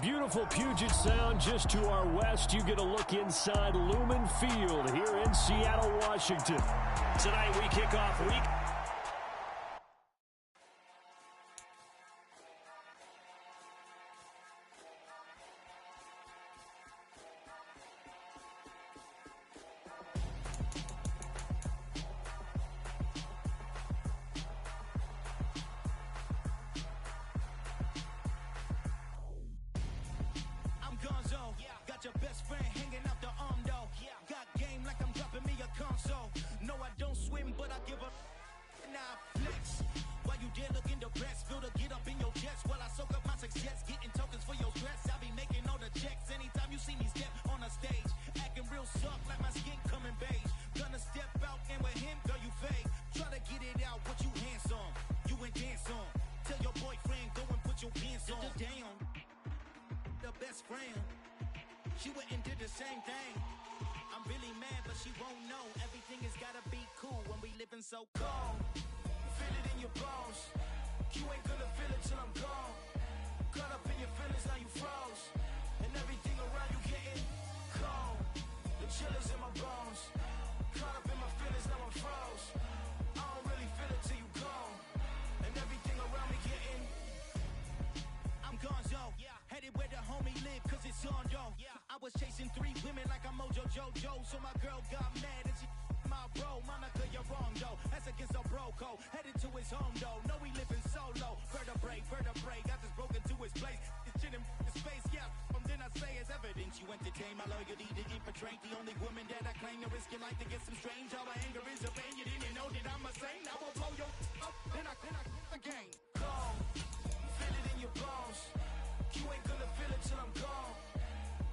Beautiful Puget Sound just to our west. You get a look inside Lumen Field here in Seattle, Washington. Tonight we kick off week. She went and did the same thing. I'm really mad, but she won't know. Everything has gotta be cool when we living so cold. Feel it in your bones. You ain't gonna feel it till I'm gone. Caught up in your feelings, now you froze. And everything around you getting cold. The chill is in my bones. Caught up in my feelings, now I'm froze. I don't really feel it till you gone. And everything around me getting I'm gonzo. Headed where the homie live, cause it's on though. I was chasing 3 women like I'm Mojo Jojo. So my girl got mad and she my bro. Monica, you're wrong though. That's against a bro code. Headed to his home though. No, we living solo. Vertebrae. Got this broken to his place. It's shit in his face, yeah. Then I say it's evidence. You entertain my loyalty to infiltrate. The only woman that I claim to risk your life to get some strange. All my anger is a pain. You didn't know that I'm a saint. I will blow your up. Then I again. Gone. Feel it in your bones. You ain't gonna feel it till I'm gone.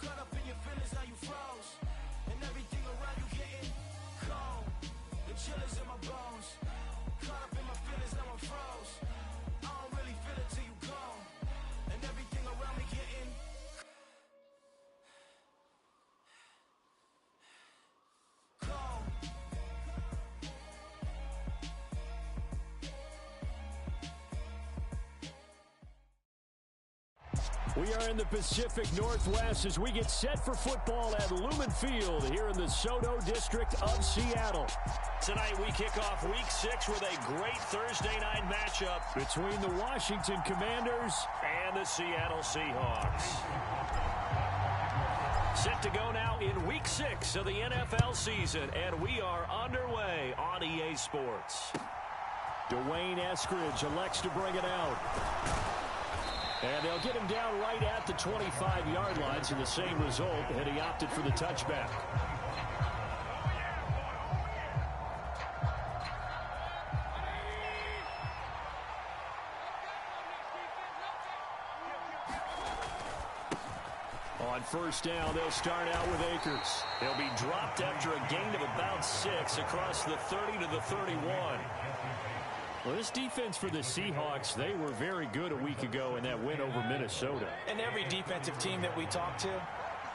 Caught up in your feelings, now you froze. And everything around you getting cold. The chill is in my bones. Caught up in my feelings, now I'm froze. I don't really feel it till you gone. And everything around me getting cold. We are in the Pacific Northwest as we get set for football at Lumen Field here in the Soto District of Seattle. Tonight we kick off Week 6 with a great Thursday night matchup between the Washington Commanders and the Seattle Seahawks. Set to go now in Week 6 of the NFL season, and we are underway on EA Sports. Dwayne Eskridge elects to bring it out. And they'll get him down right at the 25-yard line, so the same result, and he opted for the touchback. On first down, they'll start out with Akers. They'll be dropped after a gain of about 6 across the 30 to the 31. Well, this defense for the Seahawks, they were very good a week ago in that win over Minnesota. And every defensive team that we talk to,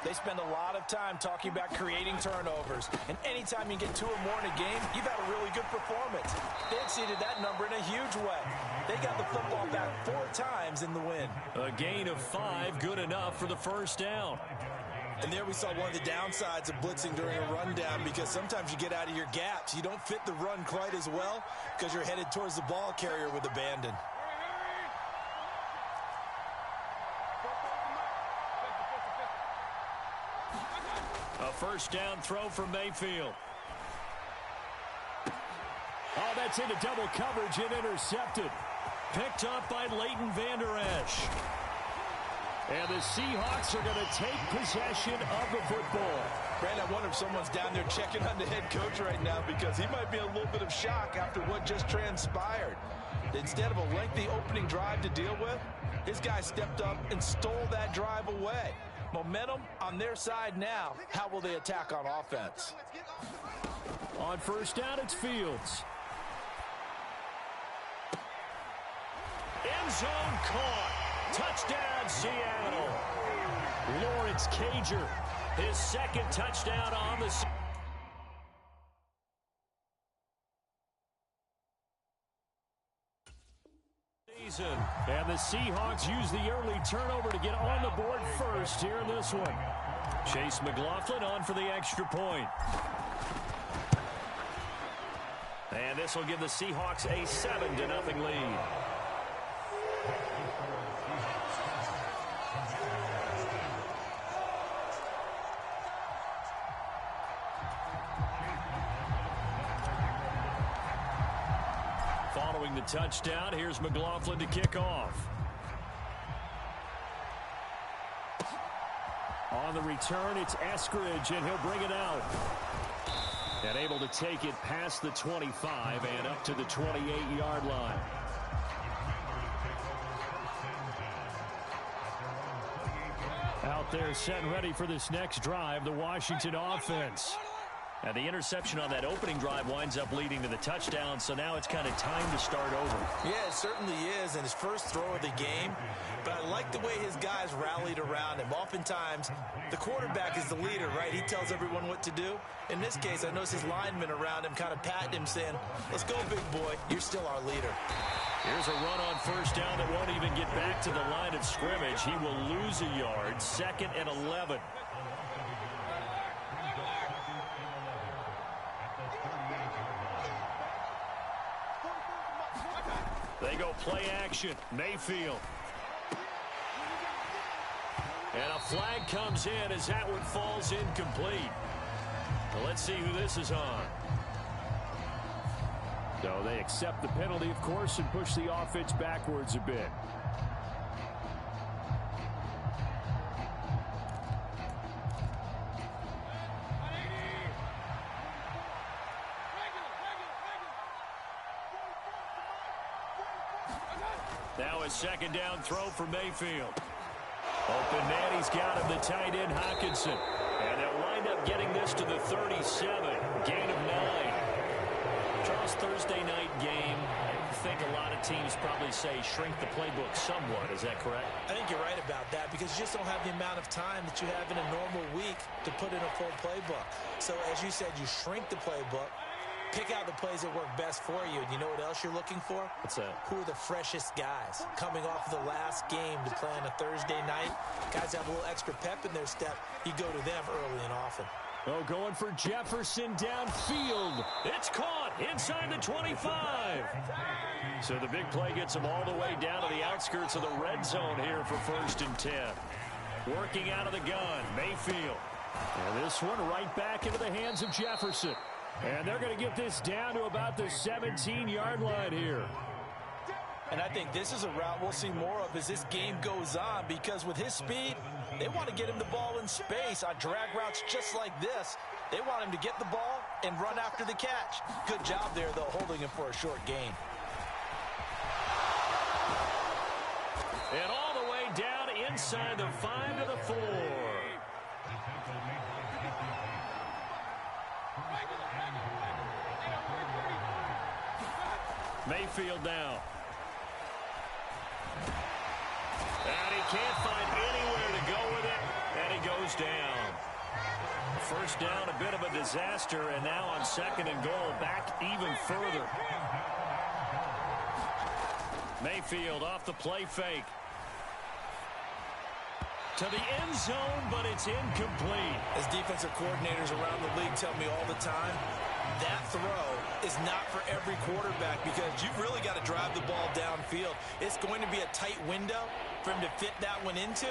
they spend a lot of time talking about creating turnovers. And anytime you get 2 or more in a game, you've had a really good performance. They exceeded that number in a huge way. They got the football back 4 times in the win. A gain of 5, good enough for the first down. And there we saw one of the downsides of blitzing during a rundown, because sometimes you get out of your gaps. You don't fit the run quite as well because you're headed towards the ball carrier with abandon. A first down throw from Mayfield. Oh, that's into double coverage and intercepted. Picked up by Leighton Vander Esch. And the Seahawks are going to take possession of the football. Brandon, I wonder if someone's down there checking on the head coach right now, because he might be in a little bit of shock after what just transpired. Instead of a lengthy opening drive to deal with, his guy stepped up and stole that drive away. Momentum on their side now. How will they attack on offense? On first down, it's Fields. End zone caught. Touchdown, Seattle. Lawrence Cager, his second touchdown on the season. And the Seahawks use the early turnover to get on the board first here in this one. Chase McLaughlin on for the extra point. And this will give the Seahawks a 7-0 lead. Following the touchdown, here's McLaughlin to kick off. On the return, it's Eskridge, and he'll bring it out. And able to take it past the 25 and up to the 28-yard line. Out there set and ready for this next drive, the Washington offense. And the interception on that opening drive winds up leading to the touchdown, so now it's kind of time to start over. Yeah, it certainly is, and his first throw of the game. But I like the way his guys rallied around him. Oftentimes, the quarterback is the leader, right? He tells everyone what to do. In this case, I noticed his linemen around him kind of patting him, saying, let's go, big boy. You're still our leader. Here's a run on first down that won't even get back to the line of scrimmage. He will lose a yard, 2nd and 11. They go play action. Mayfield. And a flag comes in as that one falls incomplete. Well, let's see who this is on. So they accept the penalty, of course, and push the offense backwards a bit. Now a second down throw for Mayfield. Open man, he's got him, the tight end Hockenson. And they'll wind up getting this to the 37. Gain of 9. Charles, Thursday night game. I think a lot of teams probably say shrink the playbook somewhat. Is that correct? I think you're right about that because you just don't have the amount of time that you have in a normal week to put in a full playbook. So as you said, you shrink the playbook. Pick out the plays that work best for you. And you know what else you're looking for? What's that? Who are the freshest guys coming off of the last game to play on a Thursday night? Guys have a little extra pep in their step. You go to them early and often. Oh, going for Jefferson downfield. It's caught inside the 25. So the big play gets him all the way down to the outskirts of the red zone here for 1st and 10. Working out of the gun, Mayfield. And this one right back into the hands of Jefferson. And they're going to get this down to about the 17-yard line here. And I think this is a route we'll see more of as this game goes on because with his speed, they want to get him the ball in space on drag routes just like this. They want him to get the ball and run after the catch. Good job there, though, holding him for a short gain. And all the way down inside the 5 to the 4. Mayfield now. And he can't find anywhere to go with it. And he goes down. First down, a bit of a disaster. And now on 2nd and goal, back even further. Mayfield off the play fake. To the end zone, but it's incomplete. As defensive coordinators around the league tell me all the time, that throw is not for every quarterback because you've really got to drive the ball downfield. It's going to be a tight window for him to fit that one into.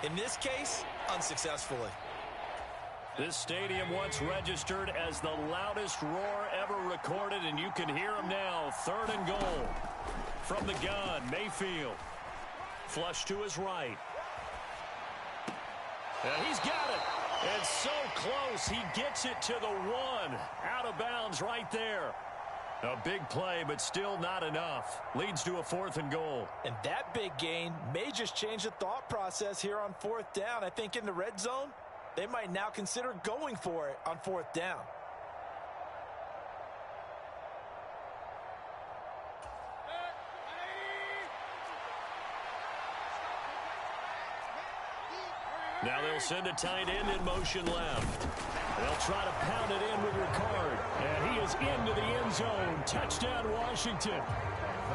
In this case, unsuccessfully. This stadium once registered as the loudest roar ever recorded, and you can hear him now. 3rd and goal. From the gun, Mayfield. Flush to his right. And he's got it. And so close, he gets it to the 1. Out of bounds right there. A big play, but still not enough. Leads to a 4th and goal. And that big gain may just change the thought process here on 4th down. I think in the red zone, they might now consider going for it on 4th down. Now they'll send a tight end in motion left. They'll try to pound it in with Ricard. And he is into the end zone. Touchdown, Washington.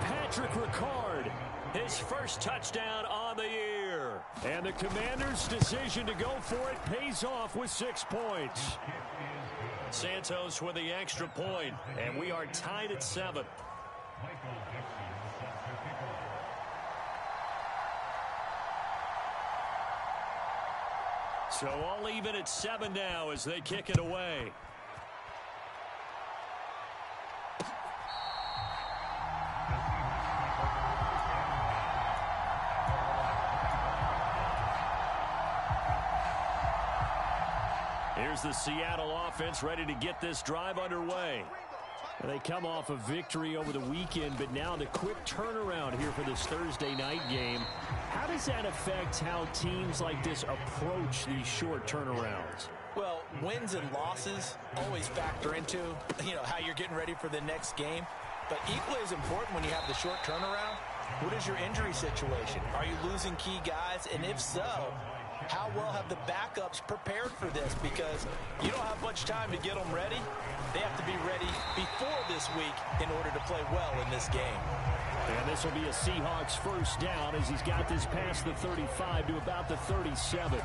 Patrick Ricard, his first touchdown on the year. And the Commanders' decision to go for it pays off with 6 points. Santos with the extra point, and we are tied at 7. So all even at 7 now as they kick it away. Here's the Seattle offense ready to get this drive underway. They come off a victory over the weekend, but now the quick turnaround here for this Thursday night game. How does that affect how teams like this approach these short turnarounds? Well, wins and losses always factor into, how you're getting ready for the next game. But equally as important when you have the short turnaround, what is your injury situation? Are you losing key guys? And if so, how well have the backups prepared for this? Because you don't have much time to get them ready. They have to be ready before this week in order to play well in this game. And this will be a Seahawks first down as he's got this past the 35 to about the 37.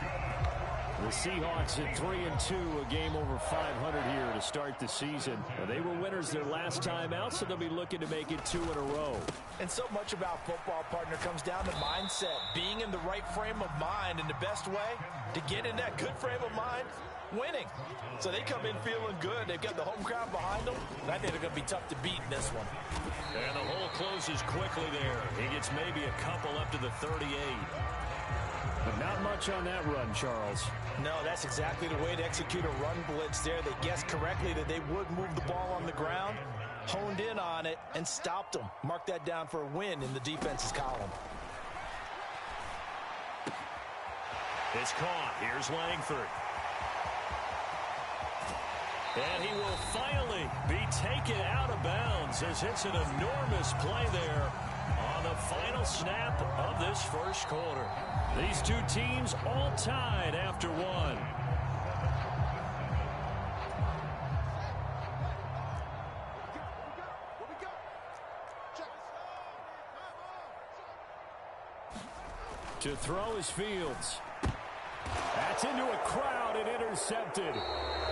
The Seahawks at 3-2, a game over 500 here to start the season. They were winners their last time out, so they'll be looking to make it 2 in a row. And so much about football, partner, comes down to mindset. Being in the right frame of mind, and the best way to get in that good frame of mind, winning. So they come in feeling good. They've got the home crowd behind them. And I think they're going to be tough to beat in this one. And the hole closes quickly there. He gets maybe a couple up to the 38. But not much on that run, Charles. No, that's exactly the way to execute a run blitz there. They guessed correctly that they would move the ball on the ground, honed in on it, and stopped them. Mark that down for a win in the defense's column. It's caught. Here's Langford. And he will finally be taken out of bounds as it's an enormous play there on the final snap of this first quarter. These two teams all tied after one. To throw is Fields. That's into a crowd and intercepted.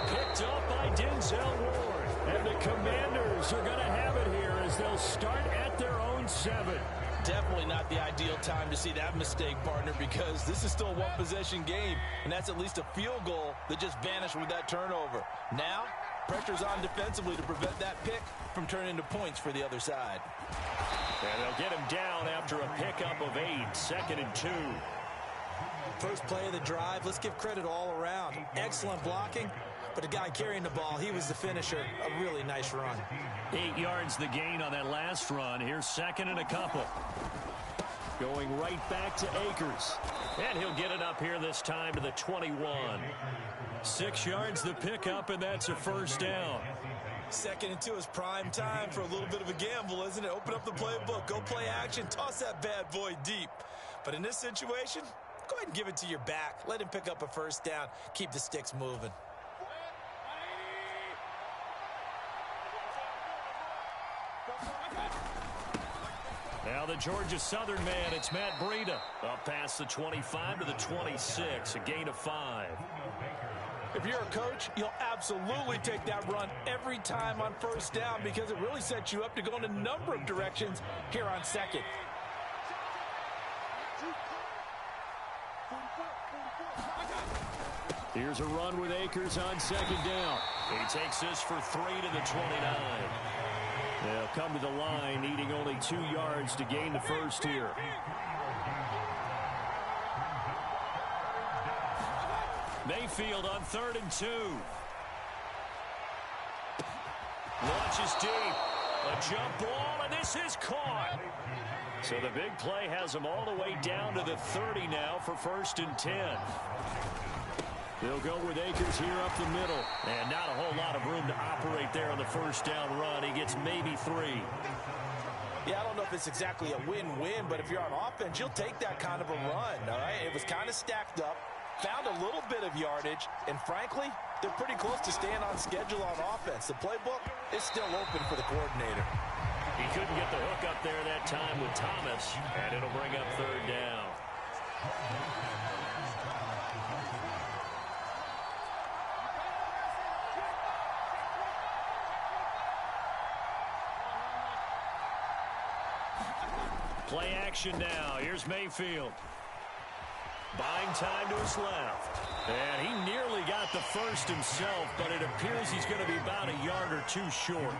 Picked up by Denzel Ward. And the Commanders are going to have it here as they'll start at their own 7. Definitely not the ideal time to see that mistake, partner, because this is still a one-possession game, and that's at least a field goal that just vanished with that turnover. Now, pressure's on defensively to prevent that pick from turning into points for the other side. And they'll get him down after a pickup of 8, 2nd and 2. First play of the drive, let's give credit all around. Excellent blocking, but the guy carrying the ball, he was the finisher. A really nice run. 8 yards the gain on that last run. Here's 2nd and a couple. Going right back to Akers. And he'll get it up here this time to the 21. 6 yards the pickup, and that's a first down. 2nd and 2 is prime time for a little bit of a gamble, isn't it? Open up the playbook, go play action, toss that bad boy deep. But in this situation, go ahead and give it to your back. Let him pick up a first down. Keep the sticks moving. Now the Georgia Southern man, it's Matt Breida. Up past the 25 to the 26, a gain of 5. If you're a coach, you'll absolutely take that run every time on first down because it really sets you up to go in a number of directions here on 2nd. Here's a run with Akers on 2nd down. He takes this for 3 to the 29. They'll come to the line, needing only 2 yards to gain the first here. Mayfield on 3rd and 2. Launches deep. A jump ball, and this is caught. So the big play has them all the way down to the 30 now for 1st and 10. They'll go with Akers here up the middle. And not a whole lot of room to operate there on the first down run. He gets maybe 3. Yeah, I don't know if it's exactly a win-win, but if you're on offense, you'll take that kind of a run, all right? It was kind of stacked up, found a little bit of yardage, and frankly, they're pretty close to staying on schedule on offense. The playbook is still open for the coordinator. He couldn't get the hook up there that time with Thomas, and it'll bring up 3rd down. Play action now. Here's Mayfield. Buying time to his left. And he nearly got the first himself, but it appears he's going to be about a yard or two short.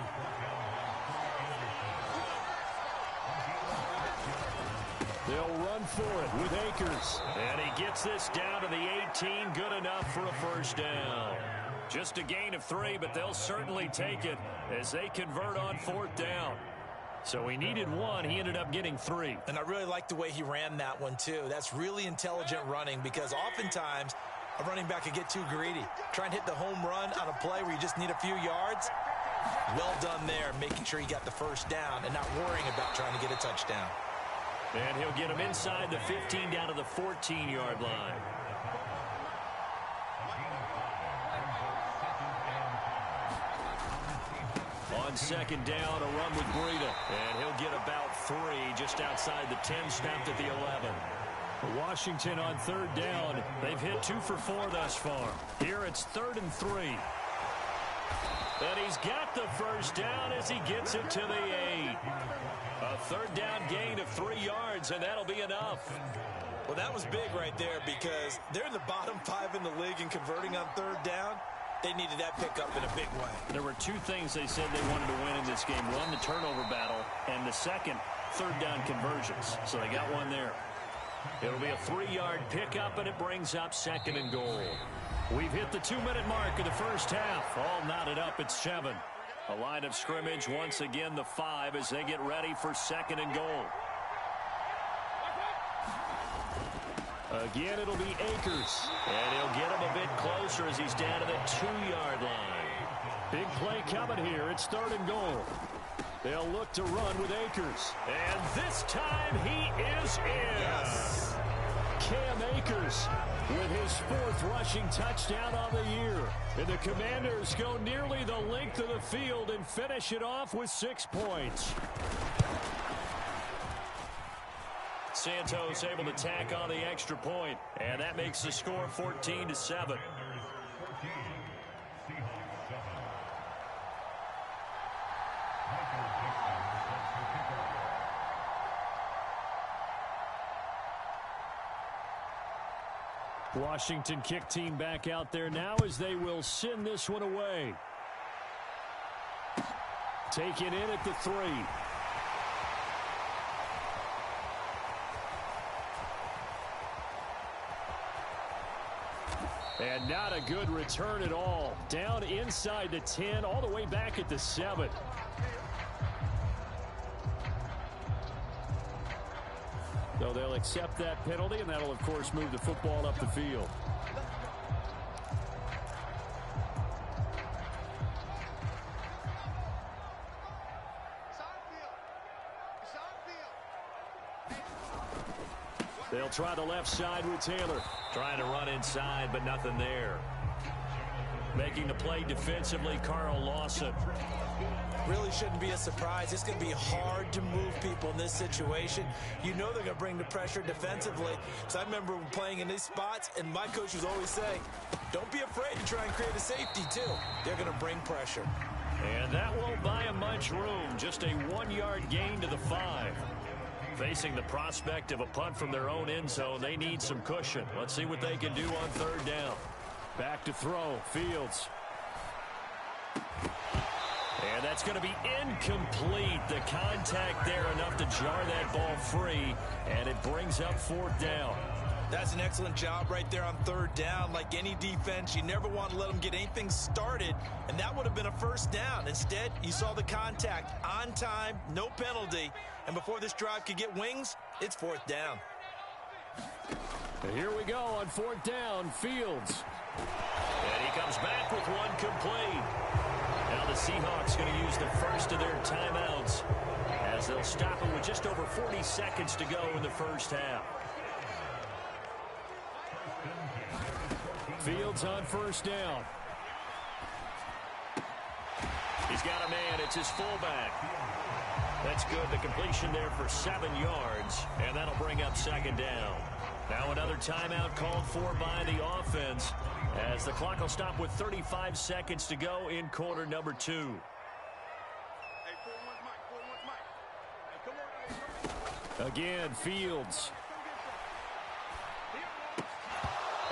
They'll run for it with Akers. And he gets this down to the 18. Good enough for a first down. Just a gain of 3, but they'll certainly take it as they convert on 4th down. So he needed 1. He ended up getting 3. And I really like the way he ran that one, too. That's really intelligent running because oftentimes a running back can get too greedy. Try and hit the home run on a play where you just need a few yards. Well done there, making sure he got the first down and not worrying about trying to get a touchdown. And he'll get him inside the 15 down to the 14-yard line. On 2nd down, a run with Breida. And he'll get about 3 just outside the 10, snapped at the 11. Washington on 3rd down. They've hit 2 for 4 thus far. Here it's 3rd and 3. And he's got the first down as he gets it to the 8. A 3rd down gain of 3 yards, and that'll be enough. Well, that was big right there because they're in the bottom 5 in the league in converting on 3rd down. They needed that pickup in a big way. There were 2 things they said they wanted to win in this game. One, the turnover battle, and the second, 3rd down conversions. So they got one there. It'll be a 3-yard pickup, and it brings up 2nd and goal. We've hit the 2-minute mark of the first half. All knotted up at 7. A line of scrimmage once again, the 5, as they get ready for 2nd and goal. Again, it'll be Akers. And he'll get him a bit closer as he's down to the 2-yard line. Big play coming here. It's 3rd and goal. They'll look to run with Akers. And this time he is in. Yes. Cam Akers with his 4th rushing touchdown on the year. And the Commanders go nearly the length of the field and finish it off with 6 points. Santos able to tack on the extra point, and that makes the score 14-7. Washington kick team back out there now as they will send this one away. Take it in at the 3. And not a good return at all. Down inside the 10, all the way back at the 7. So they'll accept that penalty, and that'll, of course, move the football up the field. They'll try the left side with Taylor. Trying to run inside, but nothing there. Making the play defensively, Carl Lawson. Really shouldn't be a surprise. It's going to be hard to move people in this situation. You know they're going to bring the pressure defensively. So I remember playing in these spots, and my coach was always saying, don't be afraid to try and create a safety, too. They're going to bring pressure. And that won't buy him much room. Just a 1-yard gain to the 5. Facing the prospect of a punt from their own end zone, they need some cushion. Let's see what they can do on 3rd down. Back to throw, Fields. And that's going to be incomplete. The contact there enough to jar that ball free, and it brings up 4th down. That's an excellent job right there on 3rd down. Like any defense, you never want to let them get anything started, and that would have been a first down. Instead, you saw the contact on time, no penalty, and before this drive could get wings, it's 4th down. And here we go on 4th down, Fields. And he comes back with one complete. Now the Seahawks going to use the first of their timeouts as they'll stop it with just over 40 seconds to go in the first half. Fields on 1st down. He's got a man. It's his fullback. That's good. The completion there for 7 yards, and that'll bring up 2nd down. Now another timeout called for by the offense as the clock will stop with 35 seconds to go in quarter number 2. Again, Fields.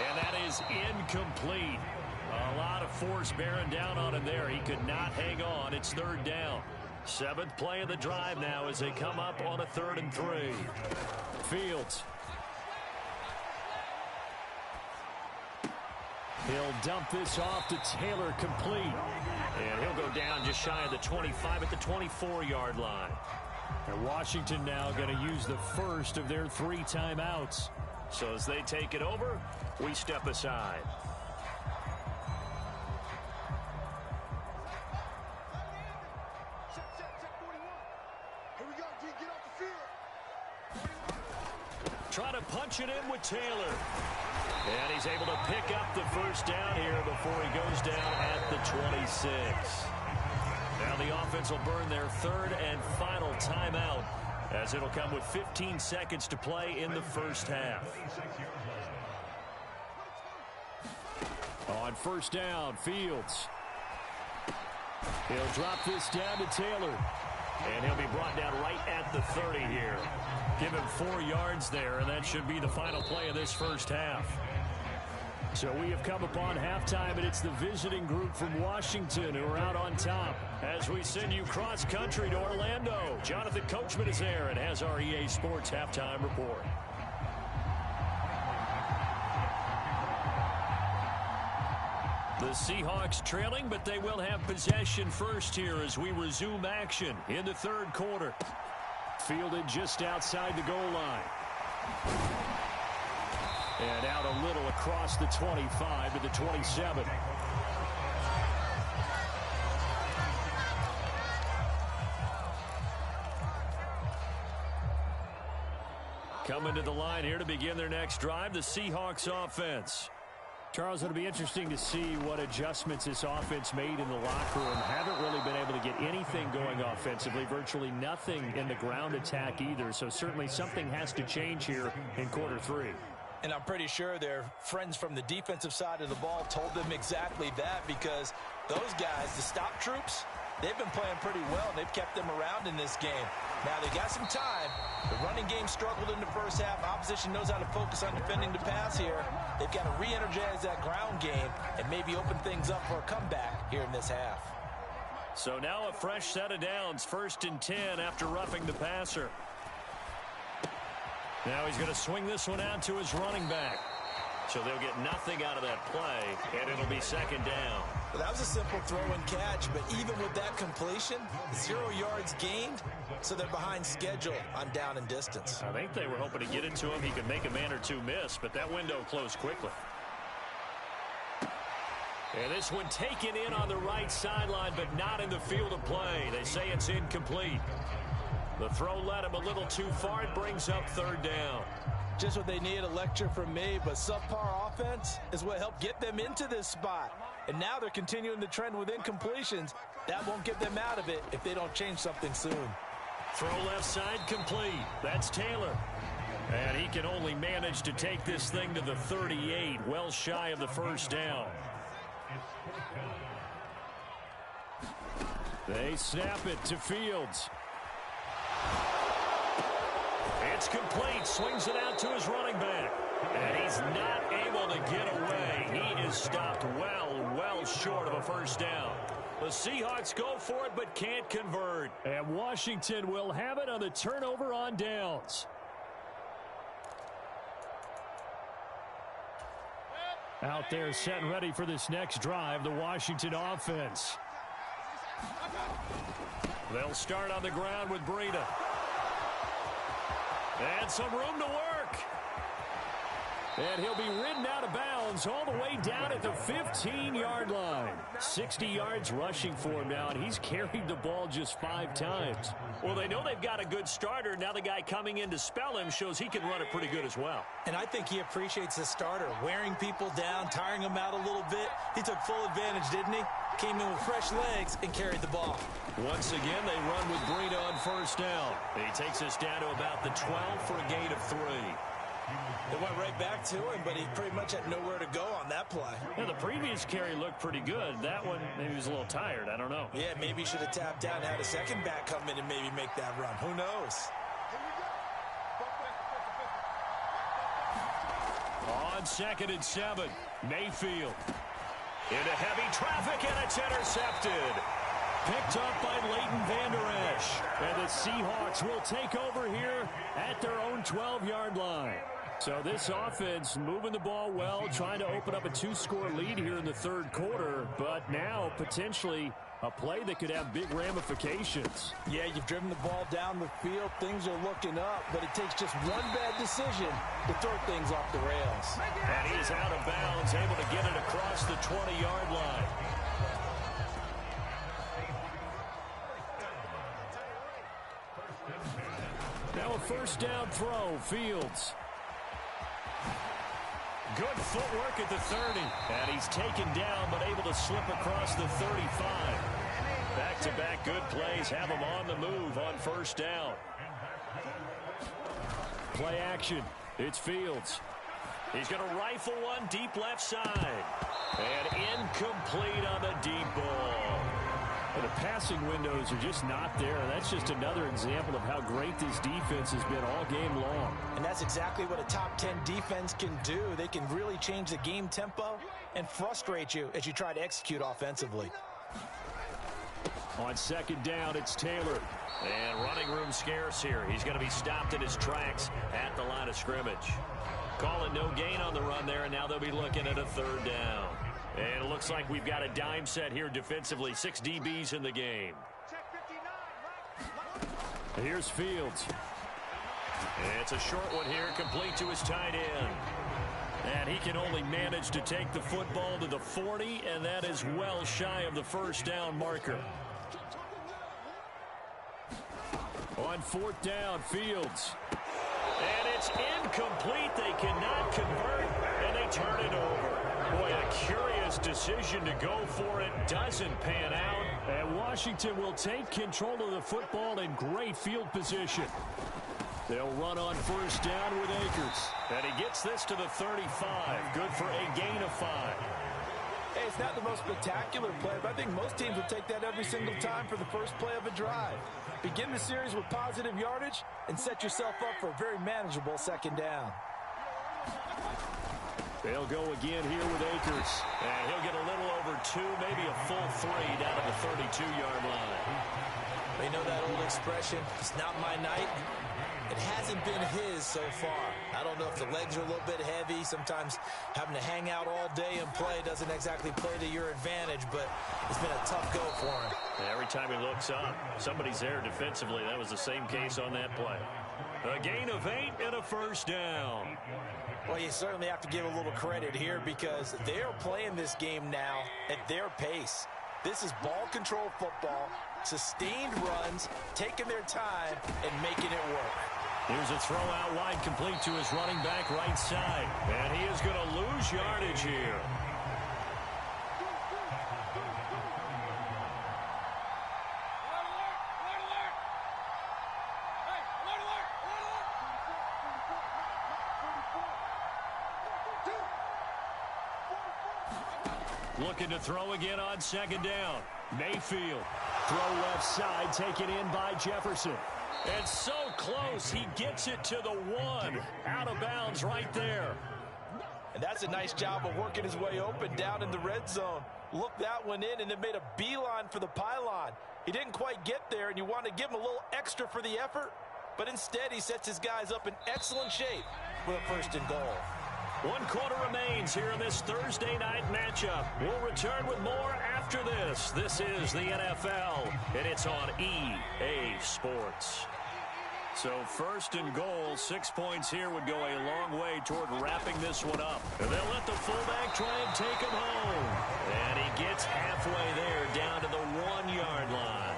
And that is incomplete. A lot of force bearing down on him there. He could not hang on. It's third down. 7th play of the drive now as they come up on a 3rd and 3. Fields. He'll dump this off to Taylor, complete. And he'll go down just shy of the 25 at the 24-yard line. And Washington now going to use the first of their 3 timeouts. So as they take it over, we step aside. Trying to punch it in with Taylor. And he's able to pick up the first down here before he goes down at the 26. Now the offense will burn their 3rd and final timeout as it'll come with 15 seconds to play in the first half. On first down, Fields. He'll drop this down to Taylor. And he'll be brought down right at the 30 here. Give him 4 yards there, and that should be the final play of this first half. So we have come upon halftime, and it's the visiting group from Washington who are out on top. As we send you cross-country to Orlando, Jonathan Coachman is there and has our EA Sports halftime report. The Seahawks trailing, but they will have possession first here as we resume action in the 3rd quarter. Fielded just outside the goal line. And out a little across the 25 to the 27. Coming to the line here to begin their next drive, the Seahawks offense. Charles, it'll be interesting to see what adjustments this offense made in the locker room. Haven't really been able to get anything going offensively, virtually nothing in the ground attack either. So certainly something has to change here in quarter 3. And I'm pretty sure their friends from the defensive side of the ball told them exactly that, because those guys, the stop troops, they've been playing pretty well. They've kept them around in this game. Now, they got some time. The running game struggled in the first half. Opposition knows how to focus on defending the pass here. They've got to re-energize that ground game and maybe open things up for a comeback here in this half. So now a fresh set of downs, 1st and 10 after roughing the passer. Now he's going to swing this one out to his running back. So they'll get nothing out of that play, and it'll be 2nd down. Well, that was a simple throw and catch, but even with that completion, 0 yards gained, so they're behind schedule on down and distance. I think they were hoping to get it to him. He could make a man or two miss, but that window closed quickly. And this one taken in on the right sideline, but not in the field of play. They say it's incomplete. The throw led him a little too far. It brings up 3rd down. Just what they need, a lecture from me, but subpar offense is what helped get them into this spot. And now they're continuing the trend with incompletions. That won't get them out of it if they don't change something soon. Throw left side complete. That's Taylor. And he can only manage to take this thing to the 38, well shy of the first down. They snap it to Fields. It's complete. Swings it out to his running back. And he's not able to get away. He is stopped well short of a first down. The Seahawks go for it but can't convert. And Washington will have it on the turnover on downs. Out there set and ready for this next drive, the Washington offense. They'll start on the ground with Breida. And some room to work. And he'll be ridden out of bounds all the way down at the 15-yard line. 60 yards rushing for him now, and he's carried the ball just 5 times. Well, they know they've got a good starter. Now the guy coming in to spell him shows he can run it pretty good as well. And I think he appreciates the starter, wearing people down, tiring them out a little bit. He took full advantage, didn't he? Came in with fresh legs and carried the ball. Once again, they run with Breida on first down. He takes us down to about the 12 for a gain of 3. It went right back to him, but he pretty much had nowhere to go on that play. Yeah, the previous carry looked pretty good. That one, maybe he was a little tired. I don't know. Yeah, maybe he should have tapped out and had a second back come in and maybe make that run. Who knows? On 2nd and 7, Mayfield. Into heavy traffic, and it's intercepted. Picked up by Leighton Vander Esch. And the Seahawks will take over here at their own 12-yard line. So this offense moving the ball well, trying to open up a 2-score lead here in the third quarter, but now potentially a play that could have big ramifications. Yeah, you've driven the ball down the field. Things are looking up, but it takes just one bad decision to throw things off the rails. And he's out of bounds, able to get it across the 20-yard line. Now a first down throw, Fields. Good footwork at the 30. And he's taken down, but able to slip across the 35. Back-to-back good plays have him on the move on first down. Play action. It's Fields. He's going to rifle one deep left side. And incomplete on the deep ball. The passing windows are just not there. That's just another example of how great this defense has been all game long. And that's exactly what a top 10 defense can do. They can really change the game tempo and frustrate you as you try to execute offensively. On 2nd down, it's Taylor. And running room scarce here. He's going to be stopped in his tracks at the line of scrimmage. Calling no gain on the run there, and now they'll be looking at a 3rd down. And it looks like we've got a dime set here defensively. 6 DBs in the game. Here's Fields. It's a short one here, complete to his tight end. And he can only manage to take the football to the 40, and that is well shy of the first down marker. On 4th down, Fields. And it's incomplete. They cannot convert, and they turn it over. Boy, a curious decision to go for it. Doesn't pan out. And Washington will take control of the football in great field position. They'll run on first down with Akers. And he gets this to the 35. Good for a gain of 5. Hey, it's not the most spectacular play, but I think most teams will take that every single time for the first play of a drive. Begin the series with positive yardage and set yourself up for a very manageable 2nd down. They'll go again here with Akers. And he'll get a little over 2, maybe a full 3 down to the 32-yard line. They know that old expression, it's not my night. It hasn't been his so far. I don't know if the legs are a little bit heavy. Sometimes having to hang out all day and play doesn't exactly play to your advantage, but it's been a tough go for him. Every time he looks up, somebody's there defensively. That was the same case on that play. A gain of 8 and a first down. Well, you certainly have to give a little credit here because they're playing this game now at their pace. This is ball control football, sustained runs, taking their time, and making it work. Here's a throw out wide, complete to his running back right side. And he is going to lose yardage here. Looking to throw again on 2nd down. Mayfield. Throw left side, taken in by Jefferson. And so close, he gets it to the 1. Out of bounds right there. And that's a nice job of working his way open down in the red zone. Looked that one in and then made a beeline for the pylon. He didn't quite get there, and you want to give him a little extra for the effort. But instead, he sets his guys up in excellent shape for the 1st and goal. 1 quarter remains here in this Thursday night matchup. We'll return with more after this. This is the NFL, and it's on EA Sports. So 1st and goal, 6 points here would go a long way toward wrapping this one up. And they'll let the fullback try and take him home. And he gets halfway there, down to the 1-yard line.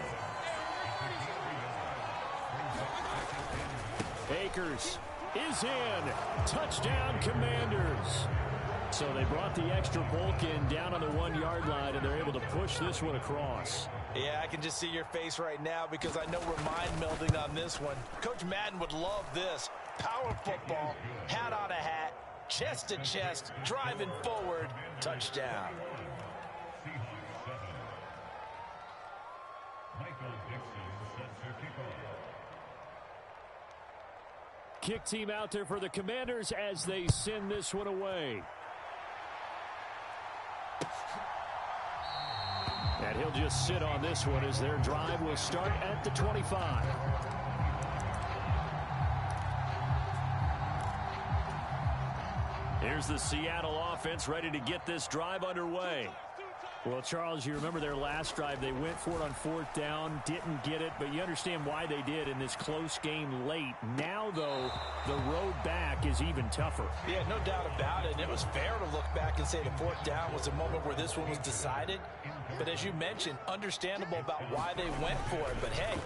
Akers is in. Touchdown, Commanders. So they brought the extra bulk in down on the 1-yard line, and they're able to push this one across. Yeah, I can just see your face right now because I know we're mind melding on this one. Coach Madden would love this. power football, hat on a hat, chest to chest, driving forward, touchdown. Kick team out there for the Commanders as they send this one away. And he'll just sit on this one as their drive will start at the 25. Here's the Seattle offense ready to get this drive underway. Well, Charles, you remember their last drive. They went for it on 4th down, didn't get it, but you understand why they did in this close game late. Now, though, the road back is even tougher. Yeah, no doubt about it. And it was fair to look back and say the 4th down was a moment where this one was decided. But as you mentioned, understandable about why they went for it. But, hey,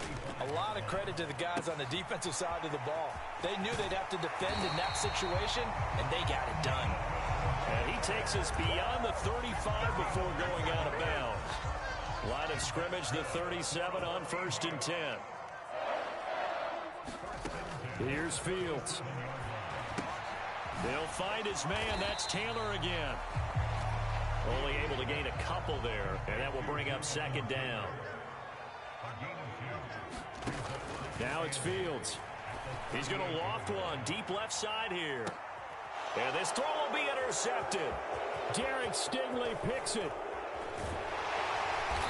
a lot of credit to the guys on the defensive side of the ball. They knew they'd have to defend in that situation, and they got it done. And he takes us beyond the 35 before going out of bounds. Line of scrimmage, the 37 on 1st and 10. Here's Fields. They'll find his man. That's Taylor again. Only able to gain a couple there, and that will bring up 2nd down. Now it's Fields. He's going to loft one deep left side here. And this throw will be intercepted. Derek Stingley picks it.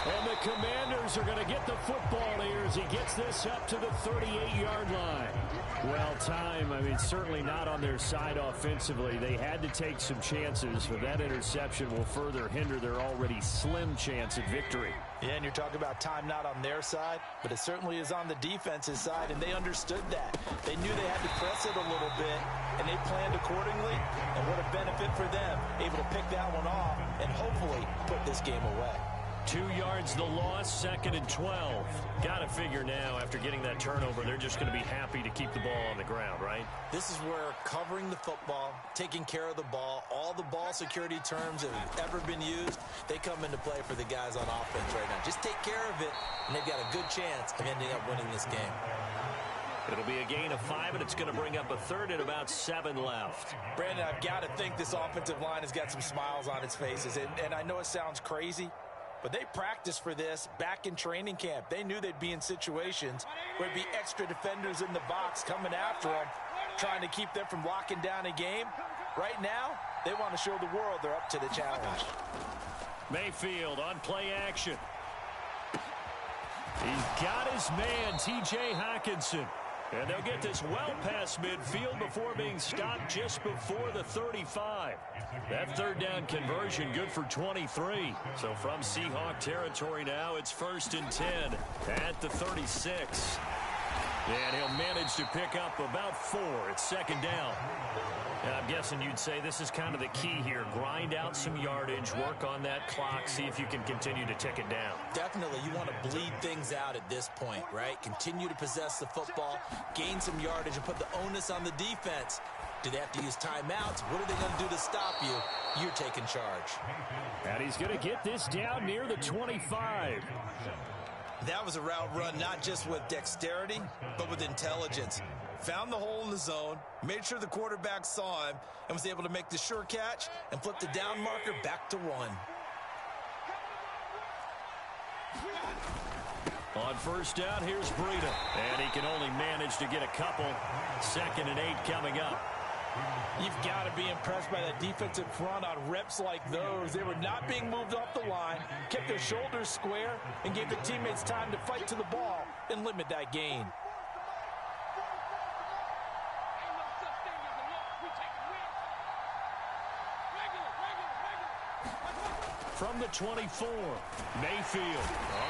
And the Commanders are going to get the football here as he gets this up to the 38-yard line. Well, time, certainly not on their side offensively. They had to take some chances, but that interception will further hinder their already slim chance at victory. Yeah, and you're talking about time not on their side, but it certainly is on the defense's side, and they understood that. They knew they had to press it a little bit, and they planned accordingly, and what a benefit for them, able to pick that one off and hopefully put this game away. 2 yards the loss, 2nd and 12. Got to figure now, after getting that turnover, they're just going to be happy to keep the ball on the ground, right? This is where covering the football, taking care of the ball, all the ball security terms that have ever been used, they come into play for the guys on offense right now. Just take care of it, and they've got a good chance of ending up winning this game. It'll be a gain of 5, and it's going to bring up a 3rd and about 7 left. Brandon, I've got to think this offensive line has got some smiles on its faces, and I know it sounds crazy, but they practiced for this back in training camp. They knew they'd be in situations where there'd be extra defenders in the box coming after them, trying to keep them from locking down a game. Right now, they want to show the world they're up to the challenge. Mayfield on play action. He's got his man, T.J. Hockenson. And they'll get this well past midfield before being stopped just before the 35. That 3rd down conversion good for 23. So from Seahawk territory now, it's 1st and 10 at the 36. And he'll manage to pick up about 4. It's 2nd down. And I'm guessing you'd say this is kind of the key here. Grind out some yardage, work on that clock, see if you can continue to tick it down. Definitely. You want to bleed things out at this point, right? Continue to possess the football, gain some yardage, and put the onus on the defense. Do they have to use timeouts? What are they going to do to stop you? You're taking charge. And he's going to get this down near the 25. That was a route run not just with dexterity, but with intelligence. Found the hole in the zone, made sure the quarterback saw him, and was able to make the sure catch and flip the down marker back to 1. On 1st down, here's Breida. And he can only manage to get a couple. 2nd and 8 coming up. You've got to be impressed by that defensive front on reps like those. They were not being moved off the line, kept their shoulders square, and gave their teammates time to fight to the ball and limit that gain. From the 24, Mayfield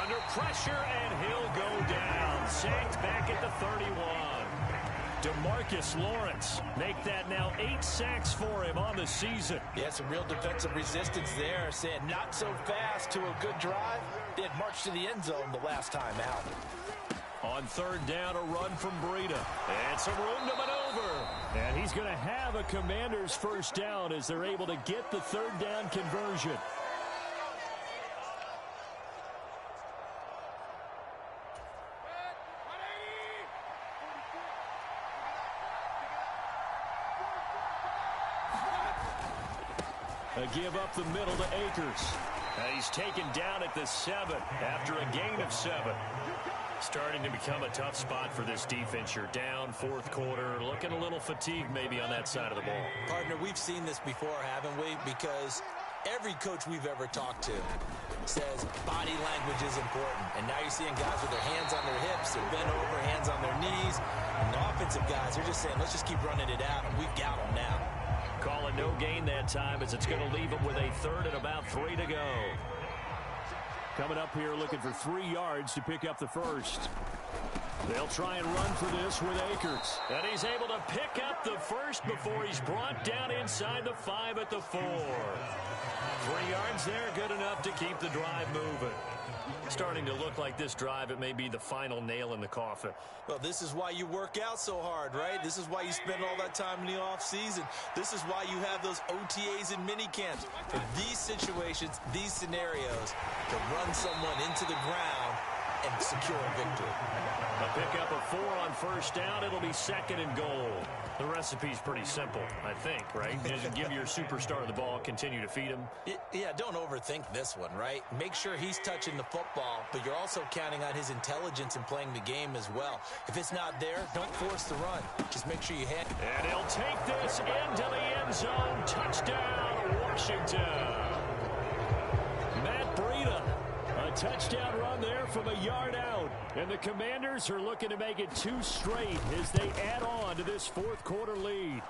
under pressure, and he'll go down. Sacked back at the 31. DeMarcus Lawrence make that now 8 sacks for him on the season. Yeah, some real defensive resistance there, saying not so fast to a good drive. They had marched to the end zone the last time out. On 3rd down, a run from Breida. And some room to maneuver. And he's going to have a Commander's 1st down as they're able to get the 3rd down conversion. A give up the middle to Akers. He's taken down at the 7 after a gain of 7. Starting to become a tough spot for this defense. You're down fourth quarter, looking a little fatigued maybe on that side of the ball. Partner, we've seen this before, haven't we? Because every coach we've ever talked to says body language is important. And now you're seeing guys with their hands on their hips, they're bent over, hands on their knees. And the offensive guys, they're just saying, let's just keep running it out, and we've got them now. Call it no gain that time as it's going to leave them with a third and about 3 to go. Coming up here looking for 3 yards to pick up the first. They'll try and run for this with Akers. And he's able to pick up the first before he's brought down inside the 5 at the 4. 3 yards there, good enough to keep the drive moving. Starting to look like this drive, it may be the final nail in the coffin. Well, this is why you work out so hard, right? This is why you spend all that time in the offseason. This is why you have those OTAs and mini camps. For these situations, these scenarios, to run someone into the ground and secure a victory. A pickup of 4 on first down. It'll be 2nd and goal. The recipe's pretty simple, I think, right? Just give your superstar the ball, continue to feed him. Yeah, don't overthink this one, right? Make sure he's touching the football, but you're also counting on his intelligence in playing the game as well. If it's not there, don't force the run. Just make sure you hit. And he'll take this into the end zone. Touchdown, Washington. Matt Breida. A touchdown run there from a yard out. And the Commanders are looking to make it 2 straight as they add on to this fourth quarter lead.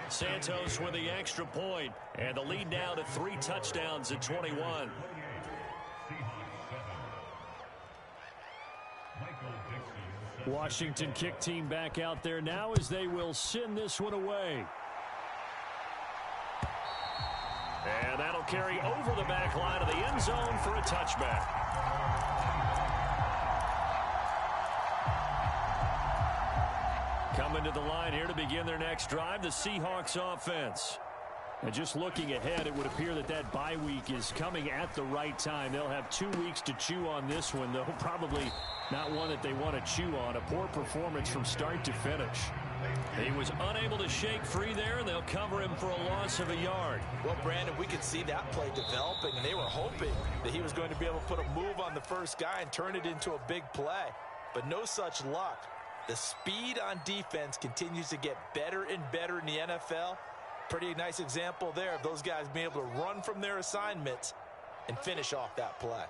Santos with the extra point. And the lead now to 3 touchdowns at 21. Washington kick team back out there now as they will send this one away. And that'll carry over the back line of the end zone for a touchback. Coming to the line here to begin their next drive, the Seahawks offense. And just looking ahead, it would appear that that bye week is coming at the right time. They'll have 2 weeks to chew on this one, though probably not one that they want to chew on. A poor performance from start to finish. He was unable to shake free there, and they'll cover him for a loss of a yard. Well, Brandon, we could see that play developing, and they were hoping that he was going to be able to put a move on the first guy and turn it into a big play. But no such luck. The speed on defense continues to get better and better in the NFL. Pretty nice example there of those guys being able to run from their assignments and finish off that play.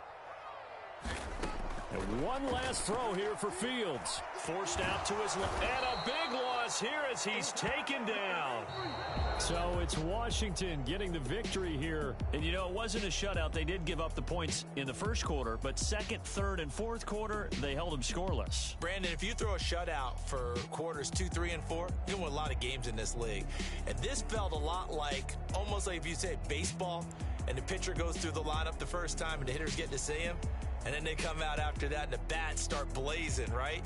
And one last throw here for Fields. Forced out to his left. And a big loss here as he's taken down. So it's Washington getting the victory here. And, you know, it wasn't a shutout. They did give up the points in the first quarter, but second, third, and fourth quarter, they held them scoreless. Brandon, if you throw a shutout for quarters 2, 3, and 4, you can win a lot of games in this league. And this felt a lot like, almost like if you say baseball, and the pitcher goes through the lineup the first time and the hitters get to see him. And then they come out after that and the bats start blazing, right?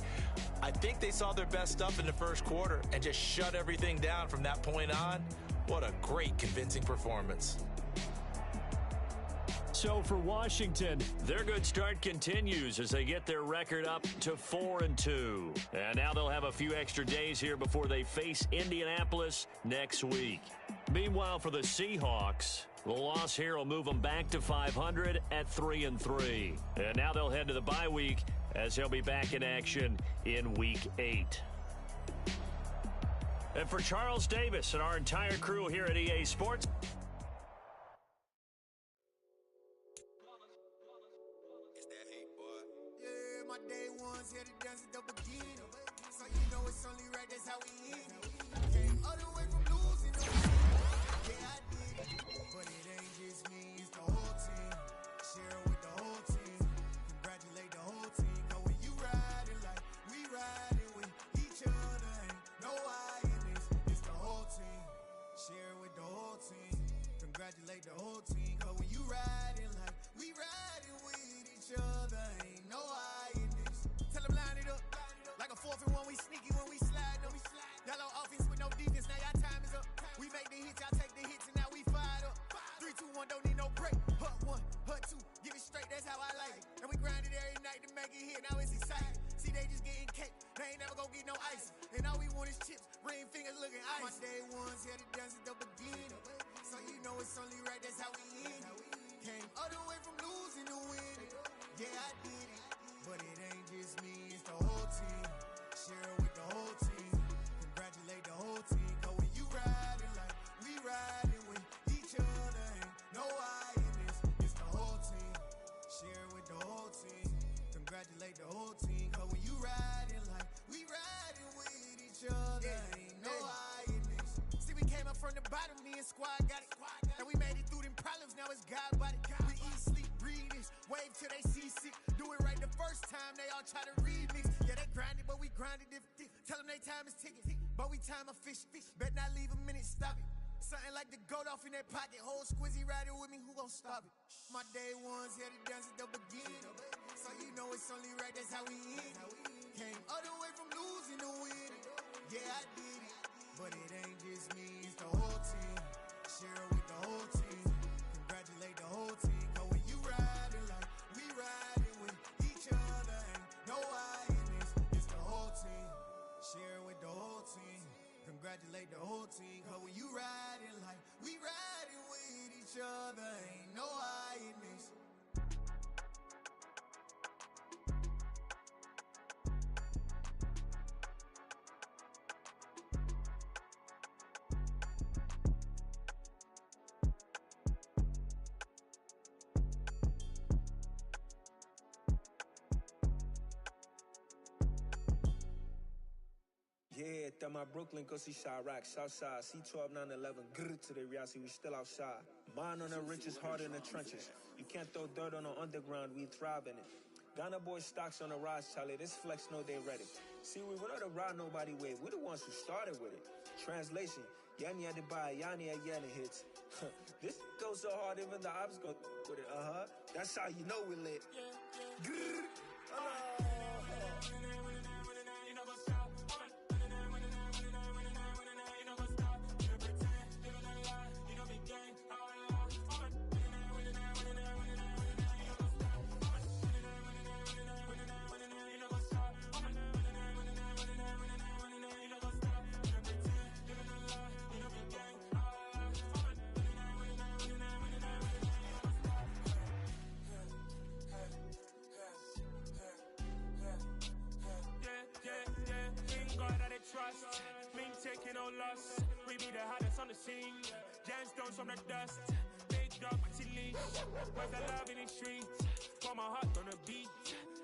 I think they saw their best stuff in the first quarter and just shut everything down from that point on. What a great, convincing performance. So for Washington, their good start continues as they get their record up to 4-2. And now they'll have a few extra days here before they face Indianapolis next week. Meanwhile, for the Seahawks, the loss here will move them back to 500 at 3-3. And now they'll head to the bye week as they'll be back in action in Week 8. And for Charles Davis and our entire crew here at EA Sports, my day ones here to dance at the beginning. So you know it's only right, that's how we end it. Came all the way from losing. Yeah, I did it. But it ain't just me, it's the whole team. Share it with the whole team. Congratulate the whole team. Cause when you riding like we riding with each other, ain't no I in this. It's the whole team. Share it with the whole team. Congratulate the whole team. Cause when you riding like we riding with each other, ain't no I. Like a 4th and 1, we sneaky when we slide them. Yellow offense with no defense, now y'all time is up. We make the hits, y'all take the hits, and now we fired up. 3, 2, 1, don't need no break. Hut 1, hut 2, give it straight, that's how I like it. And we grind it every night to make it hit, now it's exciting. See, they just getting cake, they ain't never gonna get no ice. And all we want is chips, ring fingers looking ice. My day ones here to dance at the beginning. So you know it's only till they seasick. Do it right the first time, they all try to remix. Yeah, they grinded, but we grinded different. Tell them they time is ticking, but we time a fish. Bet not leave a minute, stop it. Something like the goat off in that pocket. Whole squizzy riding with me, who gon' stop it? My day ones here to dance at the beginning. So you know it's only right, that's how we end. Came all the way from losing to win. Yeah, I did it, but it ain't just me, it's the whole team. Share it with the whole team. Congratulate the whole team. Cause when you riding like we riding with each other, ain't no I in this, it's the whole team. Share it with the whole team. Congratulate the whole team. Cause when you riding like we riding with each other, ain't no I in this. Yeah, that my Brooklyn, go see Chirac, Southside, C12, 911, grr to the Riasi, we still outside. Mine on the riches, hard in the trenches. You can't throw dirt on the underground, we thrive in it. Ghana boys stocks on the rise, Charlie, this flex know they ready. See, we not to ride nobody wave, we the ones who started with it. Translation, Yanni had to buy, Yanni had Yanni hits. This goes so hard, even the ops go with it, That's how you know we lit. Grr, trust, me taking no loss. We be the hottest on the scene. Gemstones from the dust. Big dog, Maxi Leash. Where's the love in the streets? Pour my heart on the beat.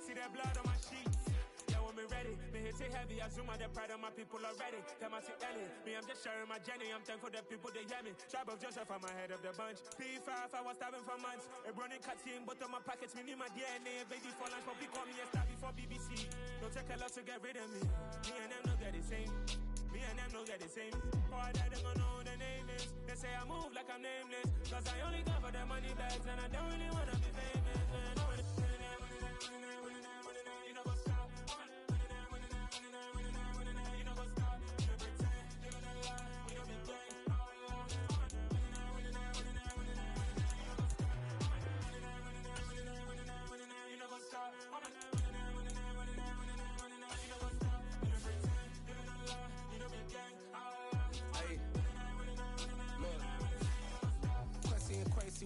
See that blood on my sheets. Yeah, when me ready, me hit it heavy. I zoom out the pride of my people already. Tell my Ellie, me I'm just sharing my journey. I'm thankful the people they hear me. Tribe of Joseph, I'm ahead of the bunch. P5, I was starving for months. A running cut in, but on my pockets, me need my DNA. Baby for lunch, but call me a star before BBC. Don't take a lot to get rid of me. Me and them don't get the same. Me and them don't get the same. All that them gonna know the name is. They say I move like I'm nameless. Cause I only cover the money bags and I don't really wanna be famous.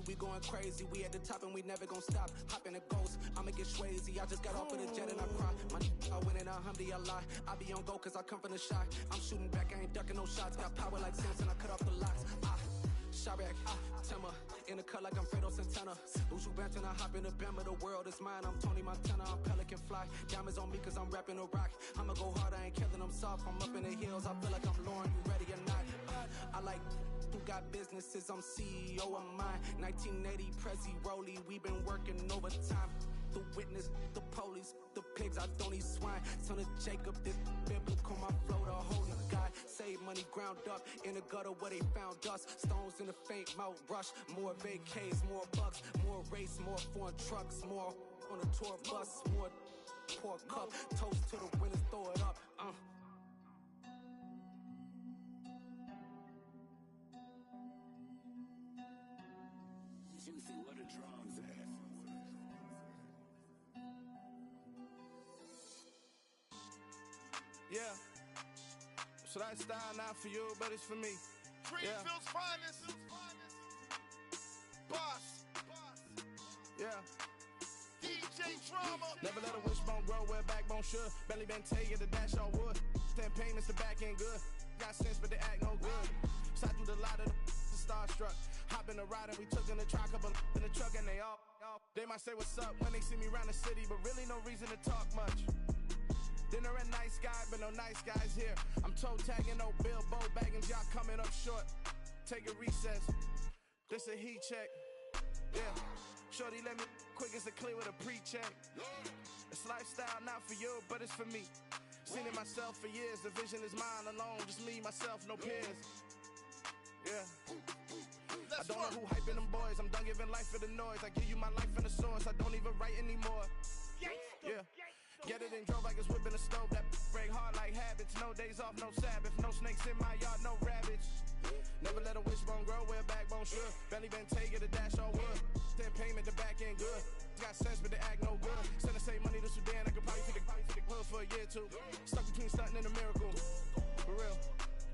We going crazy, we at the top and we never gonna stop. Hop in a ghost, I'ma get swayzy. I just got off of the jet and I cry. I win in a Humvee, I lie. I be on go cause I come from the shot. I'm shooting back, I ain't ducking no shots. Got power like Samson, I cut off the locks. Chirac, Timmer, in the cut like I'm Fredo Santana. Buju Banton, I hop in the Bama, the world is mine. I'm Tony Montana, I'm Pelican Fly. Diamonds on me cause I'm rapping a rock. I'ma go hard, I ain't killing them soft. I'm up in the hills, I feel like I'm Lauren, you ready or not? I like who got businesses, I'm CEO of mine. 1980 Prezi Rolly, we been working overtime. The witness, the police, the pigs, I don't eat swine. Son of Jacob, this biblical, my flow, the holy God. Save money ground up in the gutter where they found us. Stones in the faint mouth rush. More vacays, more bucks, more race, more foreign trucks, more on a tour bus, more pour cup. Toast to the winners, throw it up. Juicy, what a drums at. Yeah. So that style not for you, but it's for me. Greenfield's finest. Boss. Yeah. DJ Drama. Never let a wishbone grow where a backbone should. Belly been tell you the dash on wood. 10 payments, the back end good. Got sense, but they act no good. So I do the lot of the starstruck. Hop in the ride and we took in the truck, couple in the truck and they all. They might say what's up when they see me around the city, but really no reason to talk much. Dinner at Nice Guy, but no nice guys here. I'm toe tagging, no Bilbo bagging, y'all coming up short. Take a recess. This a heat check. Yeah. Shorty let me quick as a clear with a pre-check. It's lifestyle not for you, but it's for me. Seen it myself for years. The vision is mine alone. Just me, myself, no peers. Yeah. I don't know who hyping them boys. I'm done giving life for the noise. I give you my life and the source. I don't even write anymore. Yeah. Get it and drove like it's whipping a stove. That break hard like habits. No days off, no Sabbath. No snakes in my yard, no rabbits. Never let a wishbone grow where a backbone should. Belly been take it, a dash all wood. Then payment, the back end good. Got sense, but the act no good. Send the same money to Sudan. I could probably feed the hood for a year or two. Stuck between stunting and a miracle. For real.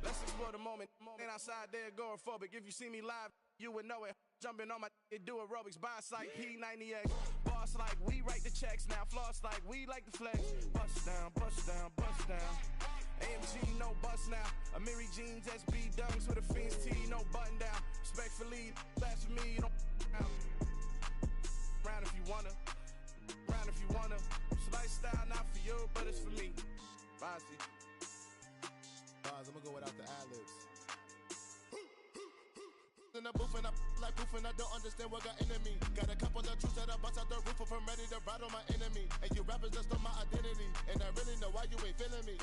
Let's explore the moment. Ain't outside there agoraphobic. If you see me live, you would know it. Jumping on my do aerobics, boss like P90X. Boss like we write the checks now. Floss like we like the flex. Bust down, bust down, bust down. AMG, no bust now. Amiri jeans, SB dunks with a Fiends tee, no button down. Respectfully, that's for me, you don't round if you wanna. Round if you wanna. It's lifestyle not for you, but it's for me. Bonzi. I'm gonna go without the ad-libs. In the booth and I like proof and I don't understand what got into me. Got a couple of truths that I bust out the roof if I'm ready to ride on my enemy. And you rappers just stole my identity. And I really know why you ain't feeling me.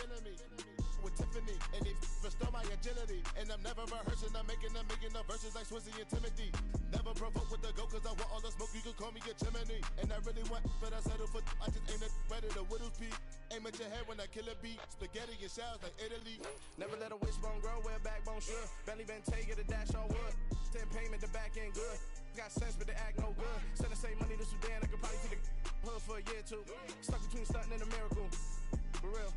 With Tiffany, and they restore my agility. And I'm never rehearsing, I'm making the verses like Swizzy and Timothy. Never provoke with the go, cause I want all the smoke, you can call me a chimney. And I really want, but I settle for, I just aim it better the widow's peak. Aim at your head when I kill a beat. Spaghetti and shells like Italy. Never let a wishbone grow where a backbone should. Belly been take it, a dash all wood. Then payment, the back end good. Got sense, but the act no good. Send the same money to Sudan, I could probably feed the hood for a year or two. Stuck between stunting and a miracle. For real.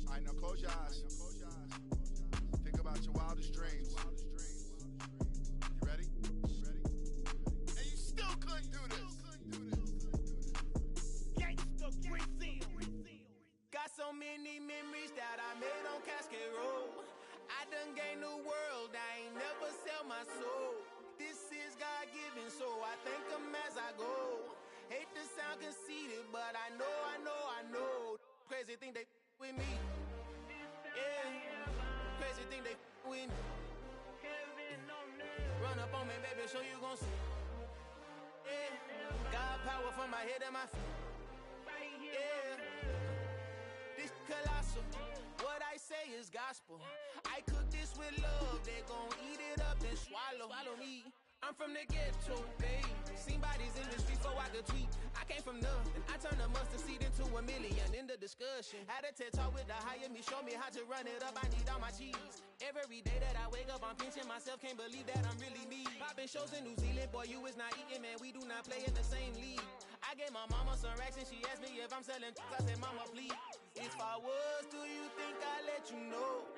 Alright, now close your eyes. Think about your wildest dreams. You ready? And you still couldn't do this. Gangsta Brazil. Got so many memories that I made on Cascade Road. I done gained the world, I ain't never sell my soul. This is God-given, so I thank him as I go. Hate to sound conceited, but I know. Crazy thing they with me. Yeah, crazy thing they with me. Run up on me, baby, so you gon' see. Yeah, God power from my head and my feet. Yeah, this colossal. What I say is gospel. I cook this with love. They gon' eat it up and swallow me. I'm from the ghetto, babe. Seen bodies in the streets before I could tweet. I came from nothing. I turned a mustard seed into a million in the discussion. Had a TED talk with the higher me, show me how to run it up. I need all my cheese. Every day that I wake up, I'm pinching myself. Can't believe that I'm really me. Popping shows in New Zealand, boy, you is not eating, man. We do not play in the same league. I gave my mama some racks and she asked me if I'm selling. I said, mama, please. If I was, do you think I'd let you know?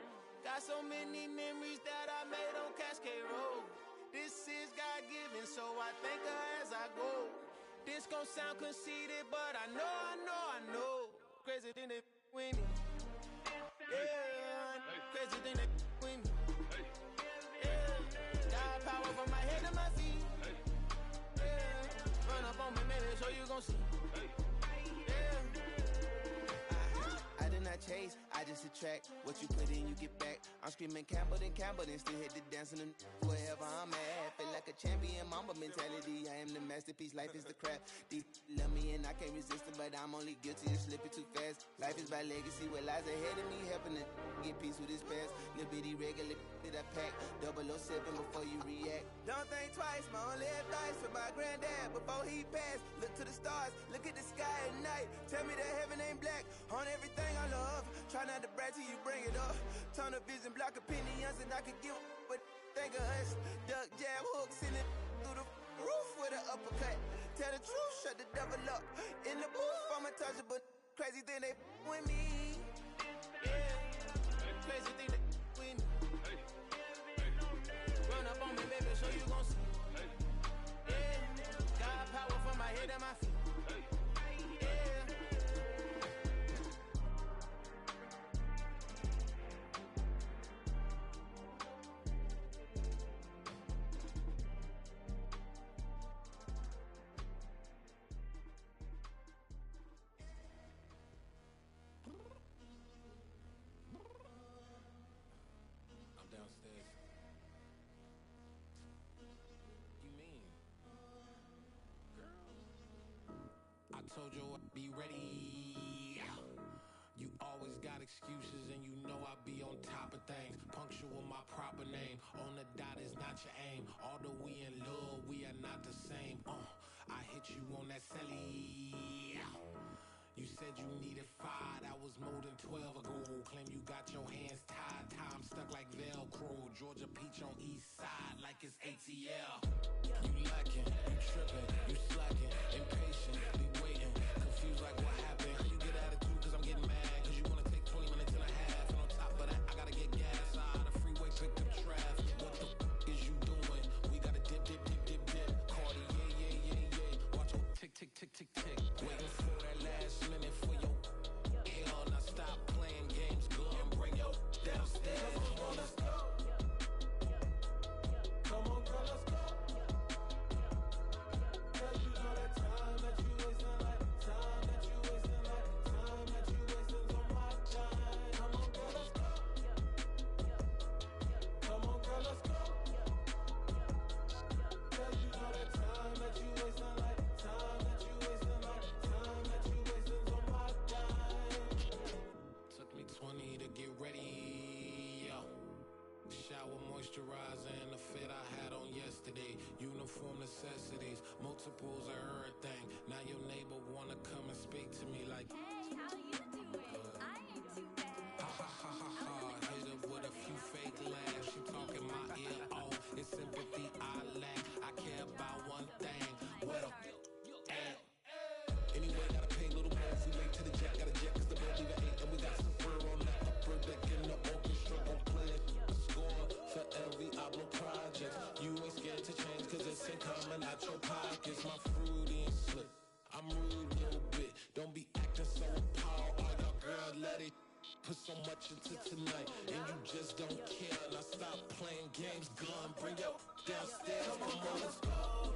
Got so many memories that I made on Cascade Road. This is God-given, so I thank her as I go. This gon' sound conceited, but I know. Crazy thing they with me. Yeah, crazy thing they with me. Yeah, got power from my head to my feet. Yeah, run up on me, baby, so you gon' see. I did not chase, I just attract. What you put in, you get back. I'm screaming Campbell, then still hit the dancing and wherever I'm at. Feel like a champion, mamba mentality. I am the masterpiece, life is the crap. Deep love me and I can't resist it, but I'm only guilty of slipping too fast. Life is by legacy, what lies ahead of me, helping to get peace with his past. Little bitty regular that I pack, 007 before you react. Don't think twice, my only advice for my granddad before he passed. Look to the stars, look at the sky at night. Tell me that heaven ain't black on everything I love. Try not to brag till you bring it up. Tunnel vision, block opinions, and I could give but think of us. Duck jab hooks in it through the roof with an uppercut. Tell the truth, shut the devil up. In the booth, I'm untouchable. Crazy thing they with me. Yeah, crazy thing they with me. Run up on me, baby, so you gon' see. Yeah, got power from my head and my feet. told you I'd be ready. You always got excuses and you know I be on top of things. Punctual my proper name. On the dot is not your aim. Although we in love, we are not the same. I hit you on that celly. You said you needed 5, that was more than 12 ago. Claim you got your hands tied, time stuck like Velcro. Georgia Peach on east side like it's ATL. You lacking, you tripping, you slacking, impatient, be waiting, confused like what happened. You get attitude cause I'm getting mad, cause you wanna take 20 minutes and a half. And on top of that, I gotta get gas out of the freeway, pick up traffic. What the is you doing? We gotta dip. Cardi, yeah. Watch your tick. Waiting for that last minute for your hell. Now stop playing games, go and bring your downstairs. Come on, let's go. Come on, girl, let's go. Cause you know that time that you wasting, like time that you wasting, like time that you wasting on my time. Come on, girl, let's go. Come on, girl, let's go. Cause you know that time that you wasting, like time that you wasting, like time that you wasting on my time. Took me 20 to get ready. Shower, moisturizer, and the fit I had on yesterday. Uniform necessities, multiples of everything. Now your neighbor wanna come and speak to me like, hey, how you doing? I ain't too bad. Ha. Hit her with a few fake laughs. She talking my ear off. It's sympathy I lack. I care about one thing. Where the at? Anyway, gotta pay a little more if we late to the jet. Got a jet cause the boat leaving 8. And we got Super on that upper deck in the orchestra. Gon' play a score for every album project. You ain't scared to change cause it's ain't coming out your pockets. My fruity and slick. I'm rude a little bit. Don't be acting so appalled. All y'all girl let it put so much into tonight. And you just don't care. Now stop playing games. Gun, bring your downstairs. Come on, let's go.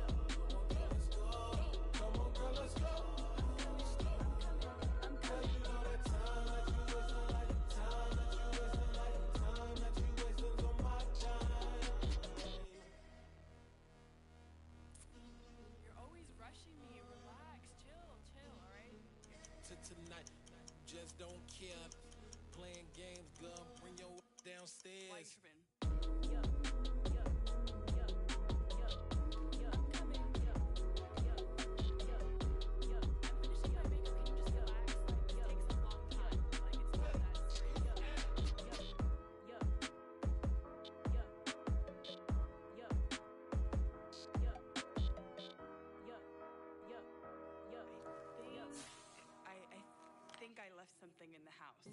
Come on, girl, let's go. Cause you know that time that you wasting, like time that you wasting, like time that you wasting on my time. You're always rushing me. Relax, chill, alright? To tonight, just don't care. Playing games, gun, bring your downstairs. I think I left something in the house.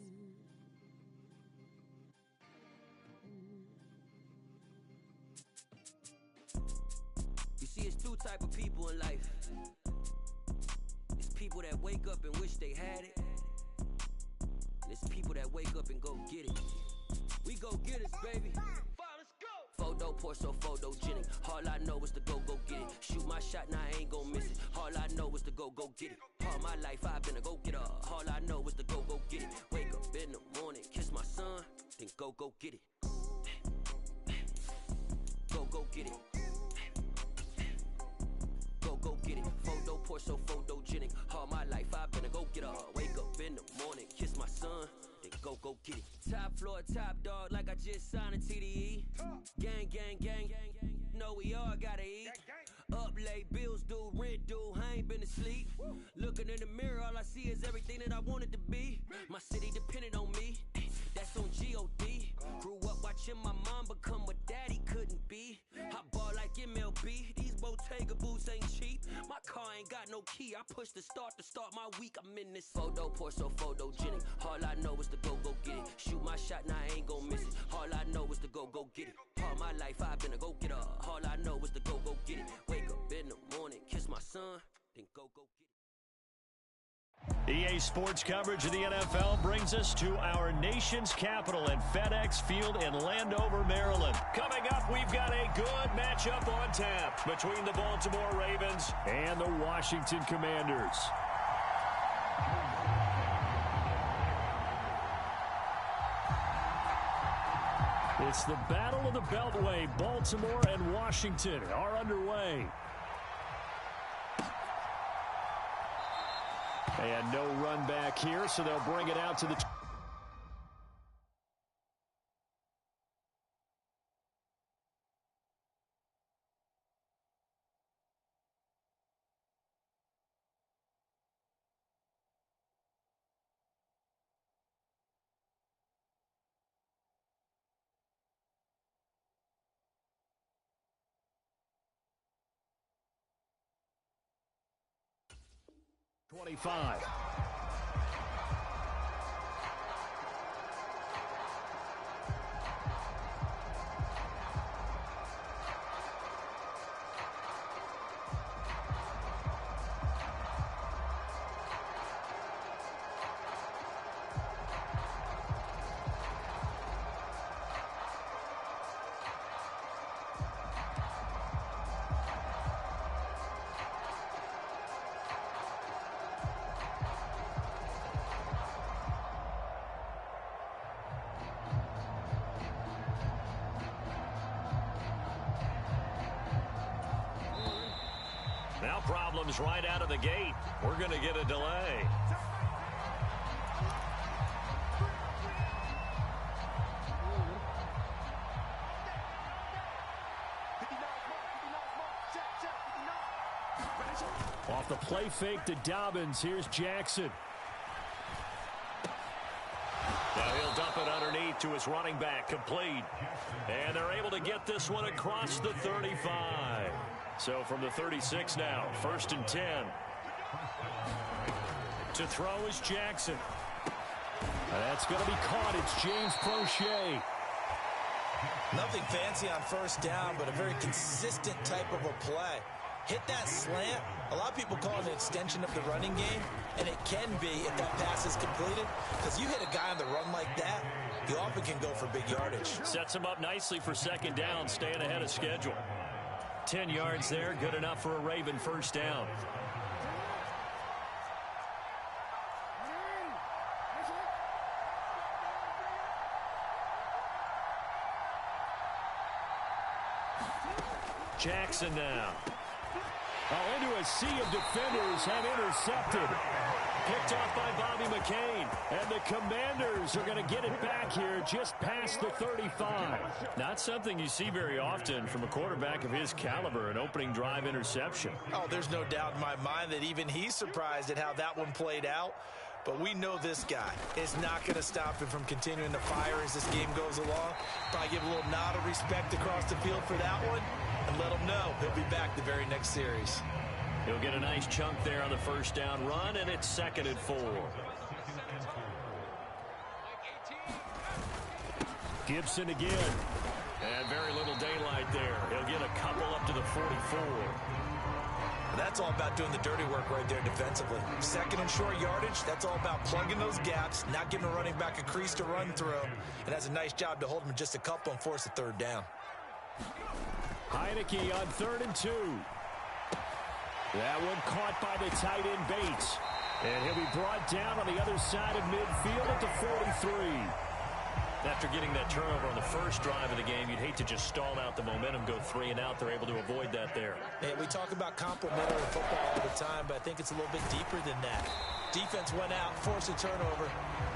You see, it's two type of people in life. It's people that wake up and wish they had it. And it's people that wake up and go get it. We go get it, baby. Photo Porso, photogenic. All I know is to go get it. Shoot my shot, now I ain't gon' miss it. All I know is to go get it. All my life I've been a go-getter. All I know is to go get it. Wake up in the morning, kiss my son, then go get it. Go get it. Go get it. Photo Porso, photogenic. All my life I've been a go-getter. Wake up in the morning, kiss my son, then go get it. Top floor, top dog, like I just signed a TDE. Gang. Know we all gotta eat. Up late, bills due, rent due, I ain't been asleep. Looking in the mirror, all I see is everything that I wanted to be. My city depended on me, that's on G.O.D. Grew up watching my mom become what daddy couldn't be. I ball like MLB, these Bottega boots ain't cheap. My car ain't got no key, I push the start to start my week. I'm in this Photo Porso, photogenic. All I know is to go get it. Shoot my shot, now I ain't gon' miss it. All I know is to go get it. All my life I've been a go-getter. All I know is to go get it. Wake up in the morning, kiss my son, then go get it. EA Sports coverage of the NFL brings us to our nation's capital at FedEx Field in Landover, Maryland. Coming up, we've got a good matchup on tap between the Baltimore Ravens and the Washington Commanders. It's the Battle of the Beltway. Baltimore and Washington are underway. And no run back here, so they'll bring it out to the 25. Now problems right out of the gate. We're going to get a delay. Off the play fake to Dobbins. Here's Jackson. Now he'll dump it underneath to his running back. Complete. And they're able to get this one across the 35. So from the 36 now, 1st and 10. To throw is Jackson. That's going to be caught. It's James Prochet. Nothing fancy on 1st down, but a very consistent type of a play. Hit that slant. A lot of people call it an extension of the running game, and it can be if that pass is completed, because you hit a guy on the run like that, you often can go for big yardage. Sets him up nicely for 2nd down, staying ahead of schedule. 10 yards there, good enough for a Raven 1st down. Jackson now. Oh, into a sea of defenders, have intercepted. Picked off by Bobby McCain. And the Commanders are going to get it back here just past the 35. Not something you see very often from a quarterback of his caliber, an opening drive interception. Oh, there's no doubt in my mind that even he's surprised at how that one played out. But we know this guy is not going to stop him from continuing to fire as this game goes along. Probably give a little nod of respect across the field for that one and let him know he'll be back the very next series. He'll get a nice chunk there on the 1st down run, and it's 2nd and 4. Gibson again. And very little daylight there. He'll get a couple up to the 44. That's all about doing the dirty work right there defensively. 2nd and short yardage, that's all about plugging those gaps, not giving a running back a crease to run through. And that's a nice job to hold him just a couple and force a 3rd down. Heineke on 3rd and 2. That one caught by the tight end Bates. And he'll be brought down on the other side of midfield at the 43. After getting that turnover on the 1st drive of the game, you'd hate to just stall out the momentum, go 3 and out. They're able to avoid that there. Yeah, we talk about complementary football all the time, but I think it's a little bit deeper than that. Defense went out, forced a turnover,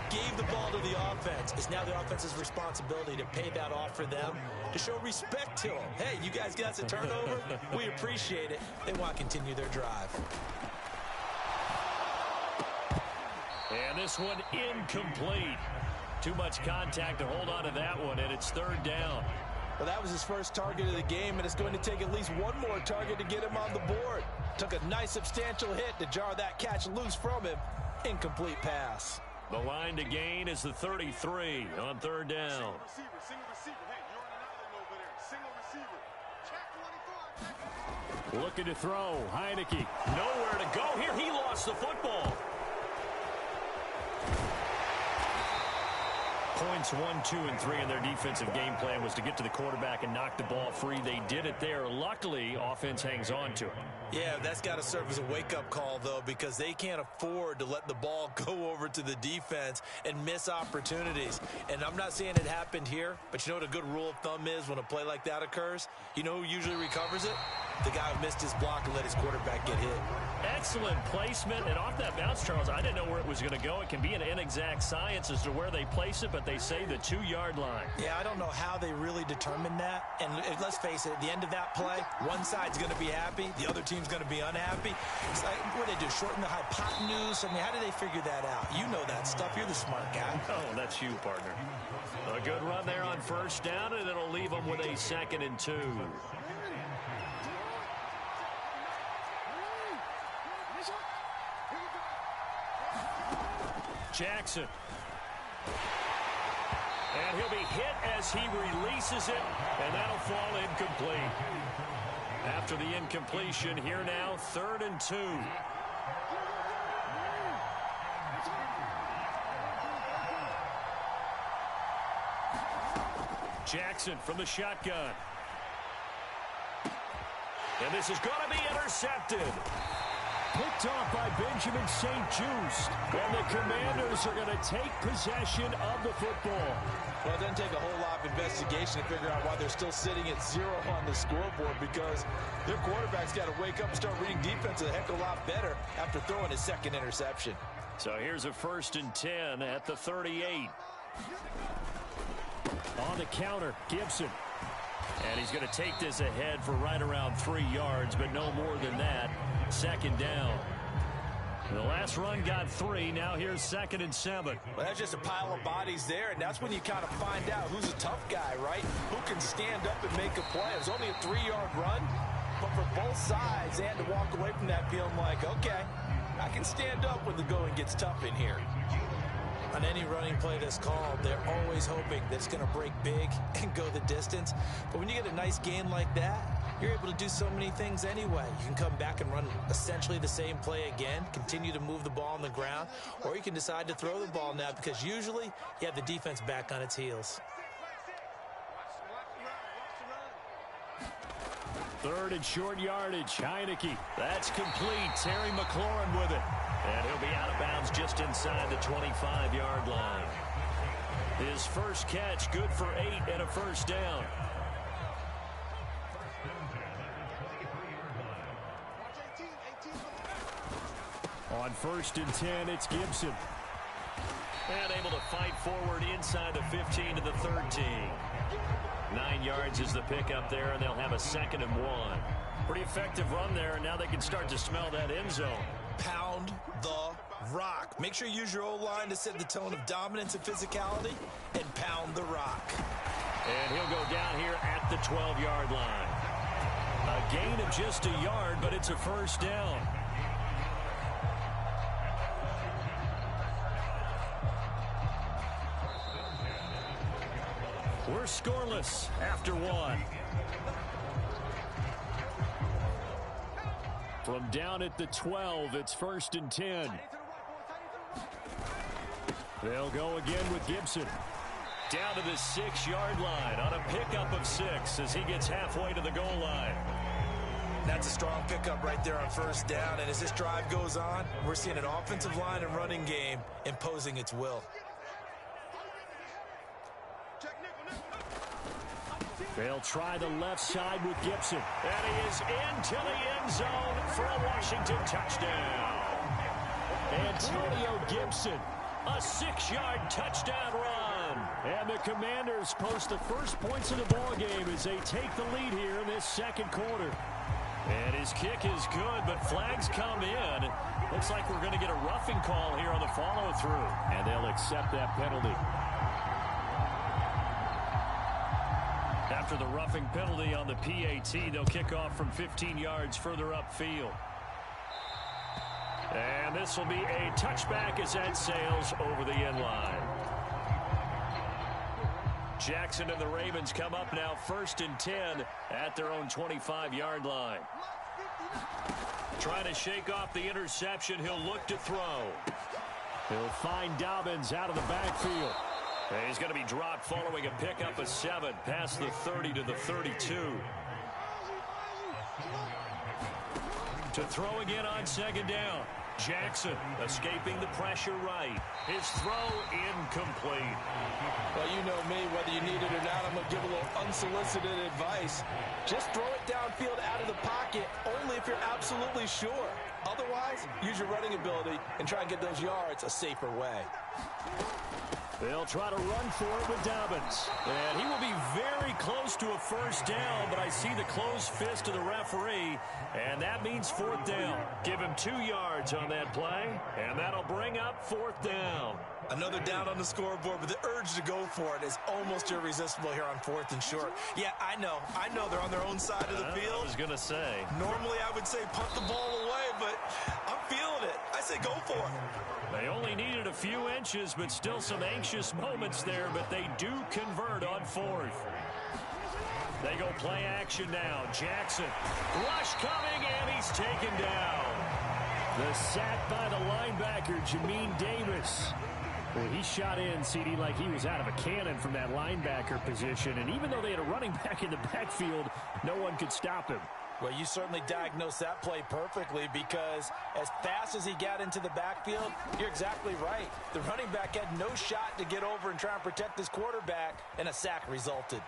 gave the ball to the offense. It's now the offense's responsibility to pay that off for them, to show respect to them. Hey, you guys got a turnover? We appreciate it. They want to continue their drive. And this one incomplete. Too much contact to hold on to that one, and it's 3rd down. Well, that was his first target of the game, and it's going to take at least one more target to get him on the board. Took a nice substantial hit to jar that catch loose from him. Incomplete pass. The line to gain is the 33 on 3rd down. Single receiver. Hey, you're on an island over there. Single receiver. Check 24. Looking to throw. Heineke. Nowhere to go here. He lost the football. Points 1, 2, and 3 in their defensive game plan was to get to the quarterback and knock the ball free. They did it there. Luckily, offense hangs on to it. Yeah, that's got to serve as a wake-up call, though, because they can't afford to let the ball go over to the defense and miss opportunities. And I'm not saying it happened here, but you know what a good rule of thumb is when a play like that occurs? You know who usually recovers it? the guy who missed his block and let his quarterback get hit. Excellent placement, and off that bounce, Charles, I didn't know where it was going to go. It can be an inexact science as to where they place it, but they say the 2-yard line. Yeah, I don't know how they really determined that. And let's face it, at the end of that play, one side's going to be happy, the other team's going to be unhappy. It's like, what do they do, shorten the hypotenuse? I mean, how do they figure that out? You know that stuff. You're the smart guy. Oh, that's you, partner. A good run there on first down, and it'll leave them with a 2nd and 2. Jackson. And he'll be hit as he releases it, and that'll fall incomplete. After the incompletion, here now, 3rd and 2. Jackson from the shotgun. And this is going to be intercepted. Picked off by Benjamin St-Juste. And the Commanders are going to take possession of the football. Well, it doesn't take a whole lot of investigation to figure out why they're still sitting at 0 on the scoreboard, because their quarterback's got to wake up and start reading defense a heck of a lot better after throwing his 2nd interception. So here's a 1st and 10 at the 38. On the counter, Gibson. And he's going to take this ahead for right around 3 yards, but no more than that. 2nd down. The last run got 3. Now here's 2nd and 7. Well, that's just a pile of bodies there, and that's when you kind of find out who's a tough guy, right? Who can stand up and make a play. It was only a 3-yard run, but for both sides, they had to walk away from that feeling like, okay, I can stand up when the going gets tough in here. On any running play that's called, they're always hoping that it's going to break big and go the distance. But when you get a nice game like that, you're able to do so many things anyway. You can come back and run essentially the same play again, continue to move the ball on the ground, or you can decide to throw the ball now because usually you have the defense back on its heels. 3rd and short yardage. Heineke. That's complete. Terry McLaurin with it. And he'll be out of bounds just inside the 25-yard line. His first catch, good for 8 and a 1st down. On 1st and 10, it's Gibson. And able to fight forward inside the 15 to the 13. 9 yards is the pickup there, and they'll have a 2nd and 1. Pretty effective run there, and now they can start to smell that end zone. Pound the rock. Make sure you use your O-line to set the tone of dominance and physicality, and pound the rock. And he'll go down here at the 12-yard line. A gain of just a yard, but it's a 1st down. We're scoreless after 1. From down at the 12, it's 1st and 10. They'll go again with Gibson. Down to the 6-yard line on a pickup of 6 as he gets halfway to the goal line. That's a strong pickup right there on 1st down, and as this drive goes on, we're seeing an offensive line and running game imposing its will. They'll try the left side with Gibson. And he is into the end zone for a Washington touchdown. Antonio Gibson, a 6-yard touchdown run. And the Commanders post the first points of the ballgame as they take the lead here in this 2nd quarter. And his kick is good, but flags come in. Looks like we're going to get a roughing call here on the follow-through. And they'll accept that penalty. After the roughing penalty on the PAT, they'll kick off from 15 yards further upfield. And this will be a touchback as that sails over the end line. Jackson and the Ravens come up now 1st and 10 at their own 25-yard line. Trying to shake off the interception, he'll look to throw. He'll find Dobbins out of the backfield. And he's going to be dropped following a pickup of 7 past the 30 to the 32. To throw again on 2nd down. Jackson escaping the pressure right. His throw incomplete. Well, you know me, whether you need it or not, I'm going to give a little unsolicited advice. Just throw it downfield out of the pocket only if you're absolutely sure. Otherwise, use your running ability and try and get those yards a safer way. They'll try to run for it with Dobbins. And he will be very close to a first down, but I see the closed fist of the referee, and that means fourth down. Give him 2 yards on that play, and that'll bring up fourth down. Another down on the scoreboard, but the urge to go for it is almost irresistible here on 4th and short. Yeah, I know they're on their own side of the field. I was going to say. Normally I would say punt the ball away, but I'm feeling it. I say go for it. They only needed a few inches, but still some anxious moments there, but they do convert on 4th. They go play action now. Jackson, rush coming, and he's taken down. The sack by the linebacker, Jamin Davis. Well, he shot in, CD, like he was out of a cannon from that linebacker position, and even though they had a running back in the backfield, no one could stop him. Well, you certainly diagnosed that play perfectly because as fast as he got into the backfield, you're exactly right. The running back had no shot to get over and try and protect his quarterback, and a sack resulted.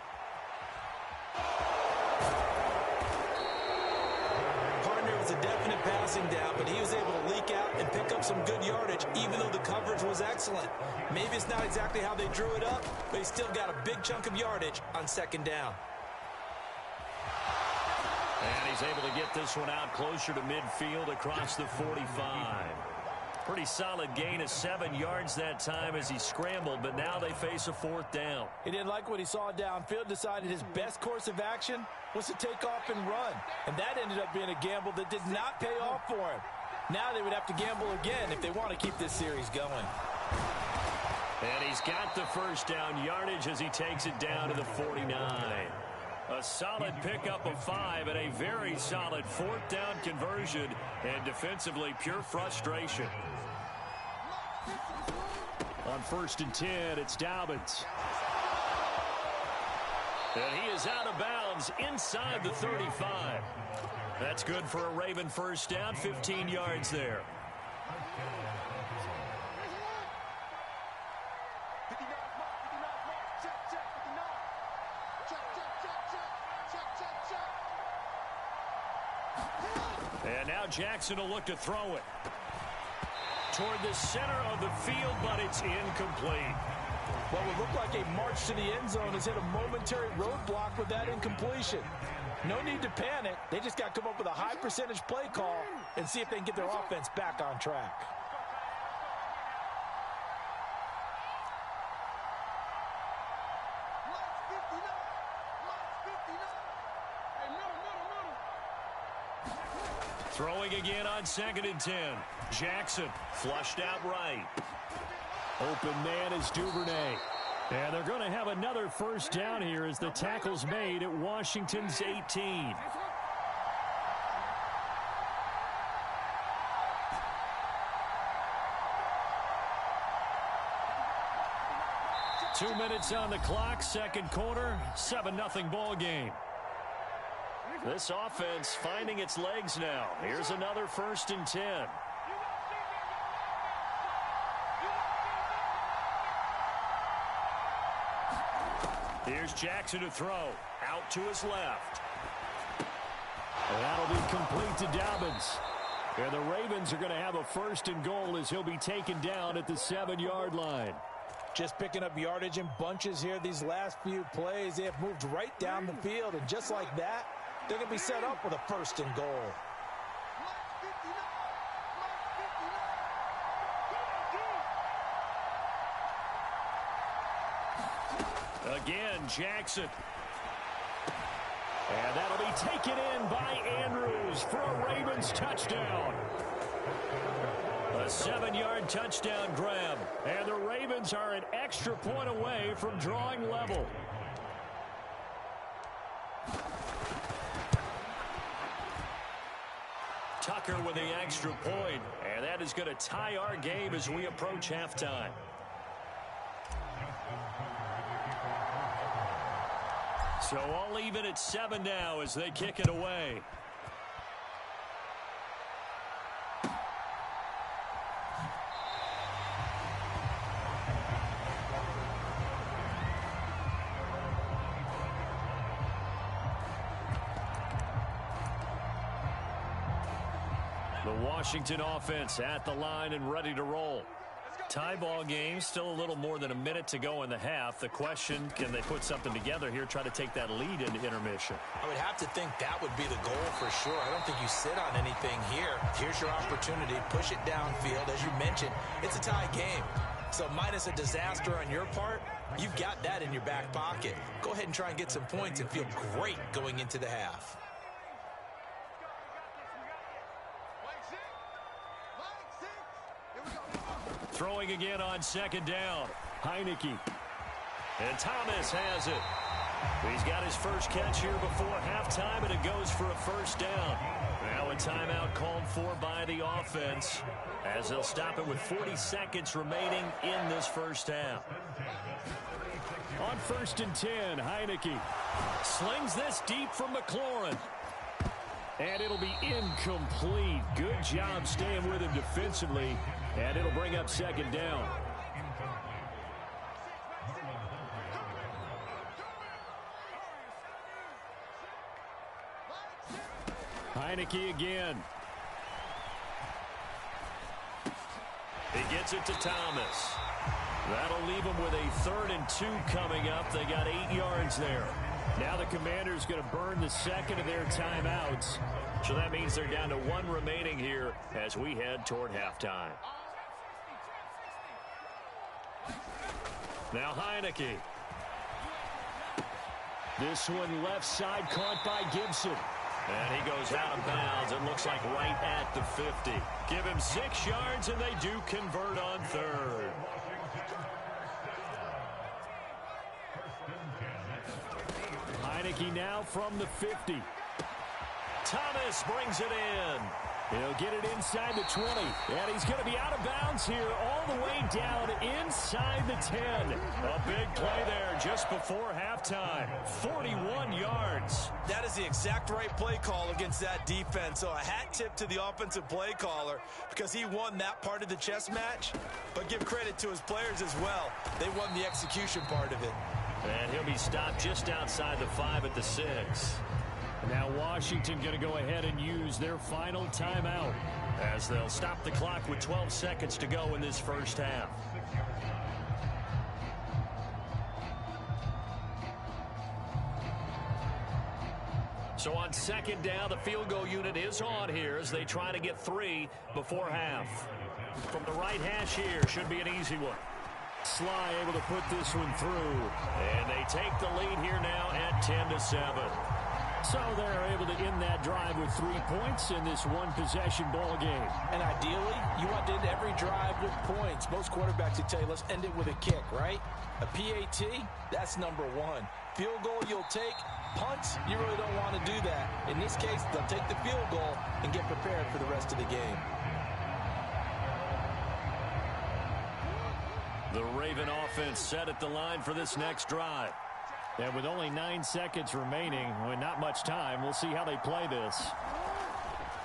Partner was a definite passing down, but he was able to leak out and pick up some good yardage, even though the coverage was excellent. Maybe it's not exactly how they drew it up, but he still got a big chunk of yardage on second down. And he's able to get this one out closer to midfield across the 45. Pretty solid gain of 7 yards that time as he scrambled, but now they face a fourth down. He didn't like what he saw downfield, decided his best course of action was to take off and run. And that ended up being a gamble that did not pay off for him. Now they would have to gamble again if they want to keep this series going. And he's got the first down yardage as he takes it down to the 49. A solid pickup of 5 and a very solid fourth down conversion, and defensively pure frustration. On 1st and 10, it's Dobbins. And he is out of bounds inside the 35. That's good for a Raven first down, 15 yards there. And now Jackson will look to throw it toward the center of the field, but it's incomplete. What would look like a march to the end zone has hit a momentary roadblock with that incompletion. No need to panic. They just got to come up with a high percentage play call and see if they can get their offense back on track. Throwing again on 2nd and 10. Jackson flushed out right. Open man is Duvernay. And they're going to have another first down here as the tackle's made at Washington's 18. Two minutes on the clock, second quarter, 7-0 ball game. This offense finding its legs now. Here's another 1st and 10. Here's Jackson to throw. Out to his left. And that'll be complete to Dobbins. And the Ravens are going to have a 1st and goal as he'll be taken down at the 7-yard line. Just picking up yardage in bunches here these last few plays. They have moved right down the field, and just like that, they're going to be set up with a 1st and goal. Again, Jackson. And that'll be taken in by Andrews for a Ravens touchdown. A 7-yard touchdown grab. And the Ravens are an extra point away from drawing level. Tucker with the extra point, and that is going to tie our game as we approach halftime. So all even at 7 now as they kick it away. The Washington offense at the line and ready to roll. Tie ball game, still a little more than a minute to go in the half. The question, can they put something together here, try to take that lead into intermission? I would have to think that would be the goal for sure. I don't think you sit on anything here. Here's your opportunity. Push it downfield. As you mentioned, it's a tie game. So minus a disaster on your part, you've got that in your back pocket. Go ahead and try and get some points and feel great going into the half. Throwing again on second down. Heineke. And Thomas has it. He's got his first catch here before halftime, and it goes for a first down. Now a timeout called for by the offense, as they'll stop it with 40 seconds remaining in this first half. On 1st and 10, Heineke slings this deep from McLaurin. And it'll be incomplete. Good job staying with him defensively. And it'll bring up second down. Heineke again. He gets it to Thomas. That'll leave him with a 3rd and 2 coming up. They got 8 yards there. Now the Commanders going to burn the second of their timeouts. So that means they're down to 1 remaining here as we head toward halftime. Now Heineke. This one left side caught by Gibson. And he goes out of bounds. It looks like right at the 50. Give him 6 yards, and they do convert on 3rd. Heineke now from the 50. Thomas brings it in. He'll get it inside the 20. And he's going to be out of bounds here all the way down inside the 10. A big play there just before halftime. 41 yards. That is the exact right play call against that defense. So a hat tip to the offensive play caller because he won that part of the chess match. But give credit to his players as well. They won the execution part of it. And he'll be stopped just outside the 5 at the 6. Now Washington going to go ahead and use their final timeout as they'll stop the clock with 12 seconds to go in this first half. So on second down, the field goal unit is on here as they try to get 3 before half. From the right hash here, should be an easy one. Sly able to put this one through. And they take the lead here now at 10-7. So they're able to end that drive with 3 points in this one-possession ball game. And ideally, you want to end every drive with points. Most quarterbacks would tell you, let's end it with a kick, right? A PAT, that's number 1. Field goal you'll take. Punts, you really don't want to do that. In this case, they'll take the field goal and get prepared for the rest of the game. The Raven offense set at the line for this next drive. And with only 9 seconds remaining, with not much time, we'll see how they play this.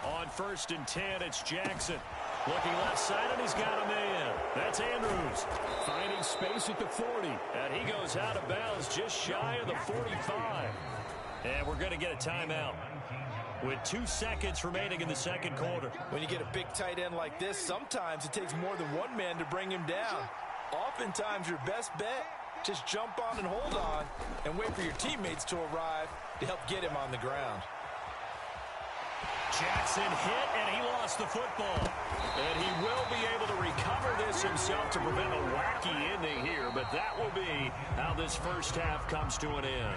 On 1st and 10, it's Jackson. Looking left side, and he's got him in. That's Andrews. Finding space at the 40. And he goes out of bounds just shy of the 45. And we're going to get a timeout with 2 seconds remaining in the second quarter. When you get a big tight end like this, sometimes it takes more than one man to bring him down. Oftentimes, your best bet, just jump on and hold on and wait for your teammates to arrive to help get him on the ground. Jackson hit, and he lost the football. And he will be able to recover this himself to prevent a wacky ending here, but that will be how this first half comes to an end.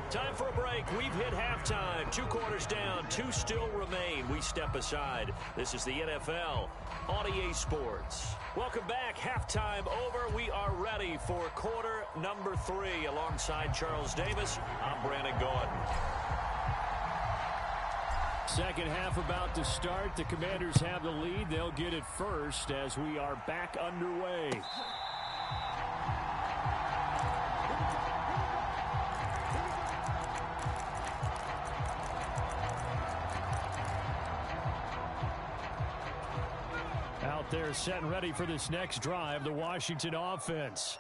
Time for a break. We've hit halftime. 2 quarters down, 2 still remain. We step aside. This is the NFL on EA Sports. Welcome back. Halftime over. We are ready for quarter number 3. Alongside Charles Davis, I'm Brandon Gordon. Second half about to start. The Commanders have the lead. They'll get it first as we are back underway. Out there set and ready for this next drive, the Washington offense.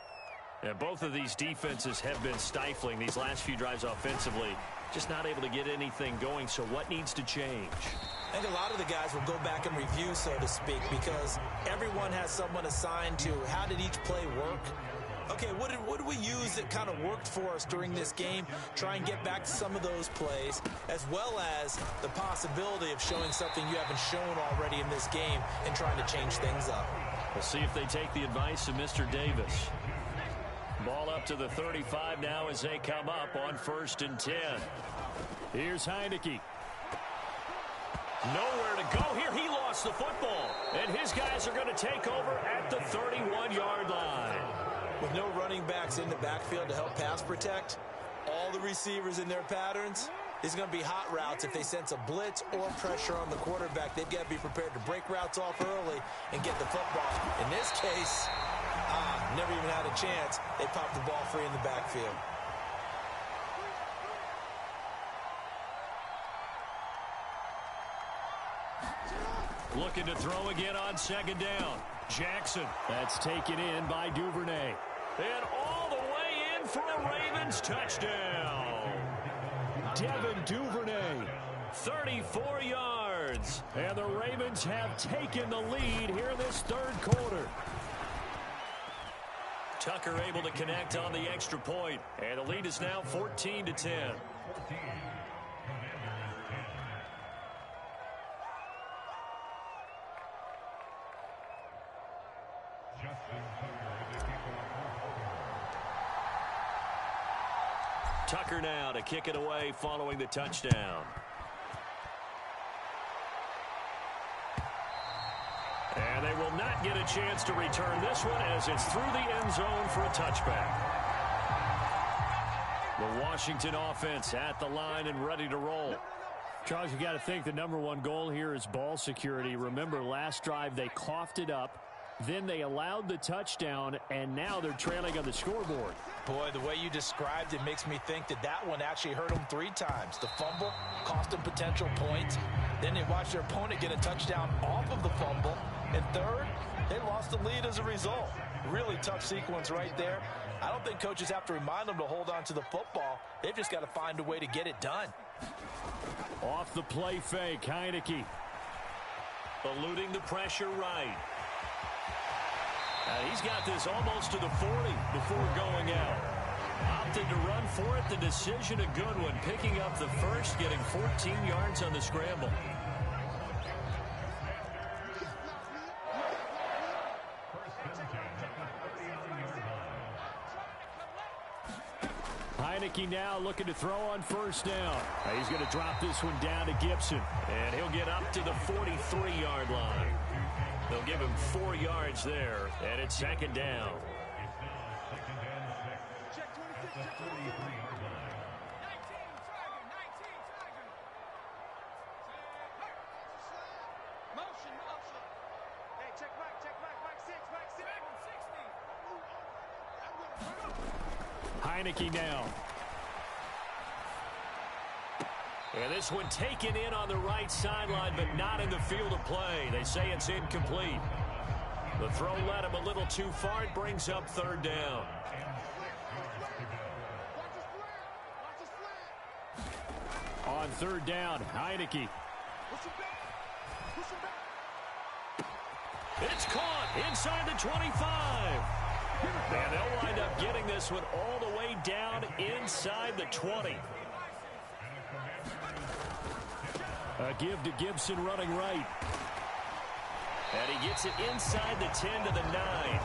And both of these defenses have been stifling these last few drives offensively. Just not able to get anything going, so what needs to change? I think a lot of the guys will go back and review, so to speak, because everyone has someone assigned to how did each play work. Okay, what did we use that kind of worked for us during this game? Try and get back to some of those plays, as well as the possibility of showing something you haven't shown already in this game and trying to change things up. We'll see if they take the advice of Mr. Davis. Ball up to the 35 now as they come up on 1st and 10. Here's Heineke. Nowhere to go here. He lost the football. And his guys are going to take over at the 31-yard line. With no running backs in the backfield to help pass protect, all the receivers in their patterns, it's going to be hot routes. If they sense a blitz or pressure on the quarterback, they've got to be prepared to break routes off early and get the football. In this case, never even had a chance. They popped the ball free in the backfield. Looking to throw again on 2nd down. Jackson. That's taken in by Duvernay. And all the way in for a Ravens touchdown. Devin Duvernay, 34 yards. And the Ravens have taken the lead here in this 3rd quarter. Tucker able to connect on the extra point. And the lead is now 14-10. Tucker now to kick it away following the touchdown. And they will not get a chance to return this one as it's through the end zone for a touchback. The Washington offense at the line and ready to roll. Charles, you got to think the #1 goal here is ball security. Remember, last drive they coughed it up. Then they allowed the touchdown, and now they're trailing on the scoreboard. Boy, the way you described it makes me think that one actually hurt them 3 times. The fumble cost them potential points. Then they watched their opponent get a touchdown off of the fumble. And third, they lost the lead as a result. Really tough sequence right there. I don't think coaches have to remind them to hold on to the football. They've just got to find a way to get it done. Off the play fake, Heineke. Eluding the pressure right. He's got this almost to the 40 before going out. Opted to run for it. The decision a good one. Picking up the first, getting 14 yards on the scramble. Heineke now looking to throw on 1st down. He's going to drop this one down to Gibson. And he'll get up to the 43-yard line. They'll give him 4 yards there, and it's 2nd down. Heineke now. And this one taken in on the right sideline, but not in the field of play. They say it's incomplete. The throw led him a little too far. It brings up 3rd down. On 3rd down, Heineke. It's caught inside the 25. And they'll wind up getting this one all the way down inside the 20. A give to Gibson running right. And he gets it inside the 10 to the 9.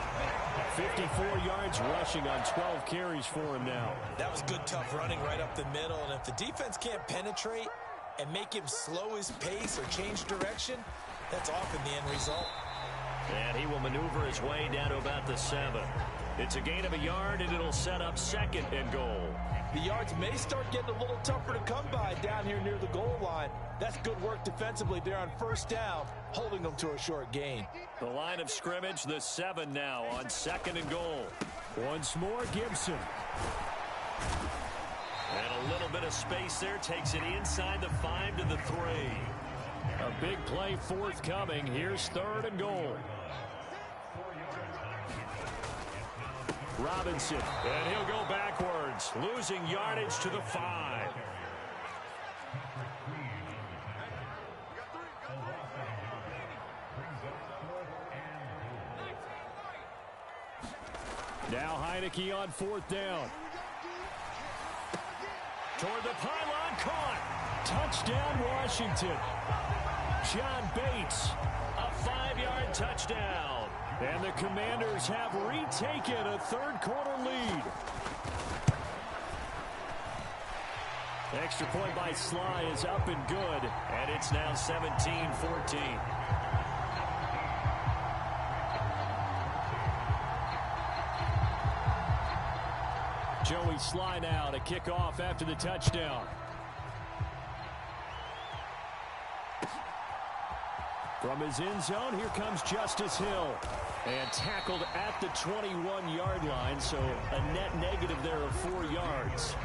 54 yards rushing on 12 carries for him now. That was good, tough running right up the middle. And if the defense can't penetrate and make him slow his pace or change direction, that's often the end result. And he will maneuver his way down to about the 7. It's a gain of a yard, and it'll set up 2nd and goal. The yards may start getting a little tougher to come by down here near the goal line. That's good work defensively there on 1st down, holding them to a short gain. The line of scrimmage, the 7 now on 2nd and goal. Once more, Gibson. And a little bit of space there, takes it inside the 5 to the 3. A big play forthcoming. Here's 3rd and goal. Robinson, and he'll go backwards, losing yardage to the 5. Now Heineke on 4th down. Toward the pylon, caught. Touchdown, Washington. John Bates, a 5-yard touchdown. And the Commanders have retaken a third-quarter lead. Extra point by Sly is up and good, and it's now 17-14. Joey Sly now to kick off after the touchdown. From his end zone, here comes Justice Hill. And tackled at the 21-yard line, so a net negative there of 4 yards.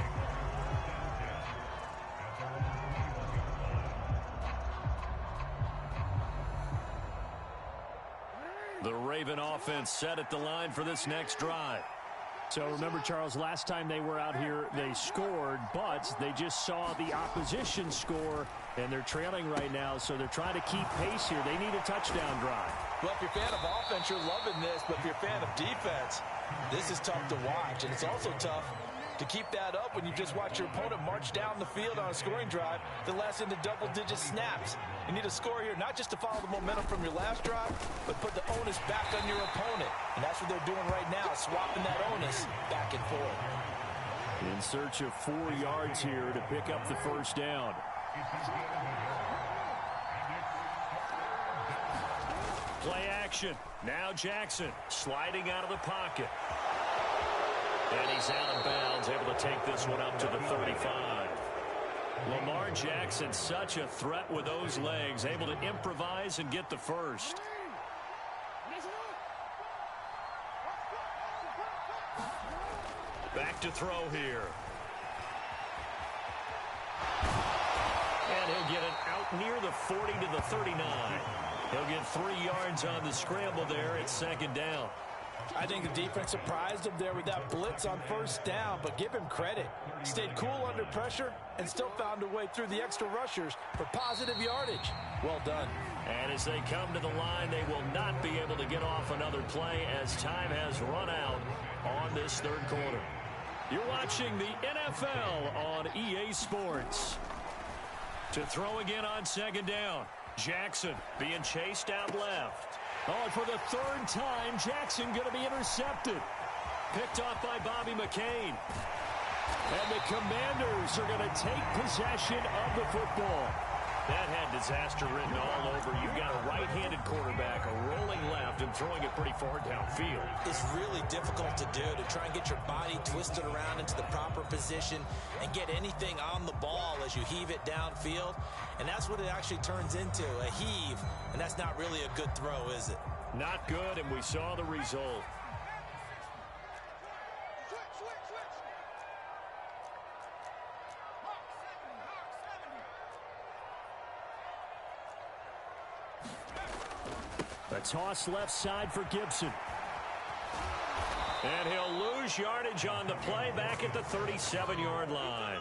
The Raven offense set at the line for this next drive. So remember, Charles, last time they were out here, they scored, but they just saw the opposition score, and they're trailing right now, so they're trying to keep pace here. They need a touchdown drive. Well, if you're a fan of offense, you're loving this, but if you're a fan of defense, this is tough to watch, and it's also tough to keep that up when you just watch your opponent march down the field on a scoring drive that lasts into double-digit snaps. You need a score here, not just to follow the momentum from your last drive, but put the onus back on your opponent. And that's what they're doing right now, swapping that onus back and forth. In search of 4 yards here to pick up the first down. Play action. Now Jackson sliding out of the pocket. And he's out of bounds, able to take this one up to the 35. Lamar Jackson, such a threat with those legs, able to improvise and get the first. Back to throw here. And he'll get it out near the 40 to the 39. He'll get 3 yards on the scramble there at 2nd down. I think the defense surprised him there with that blitz on 1st down, but give him credit. Stayed cool under pressure and still found a way through the extra rushers for positive yardage. Well done. And as they come to the line, they will not be able to get off another play as time has run out on this 3rd quarter. You're watching the NFL on EA Sports. To throw again on 2nd down. Jackson being chased out left. Oh, and for the 3rd time, Jackson going to be intercepted. Picked off by Bobby McCain. And the Commanders are going to take possession of the football. That had disaster written all over. You've got a right-handed quarterback, a rolling left, and throwing it pretty far downfield. It's really difficult to do, to try and get your body twisted around into the proper position and get anything on the ball as you heave it downfield. And that's what it actually turns into, a heave. And that's not really a good throw, is it? Not good, and we saw the result. A toss left side for Gibson. And he'll lose yardage on the play back at the 37-yard line.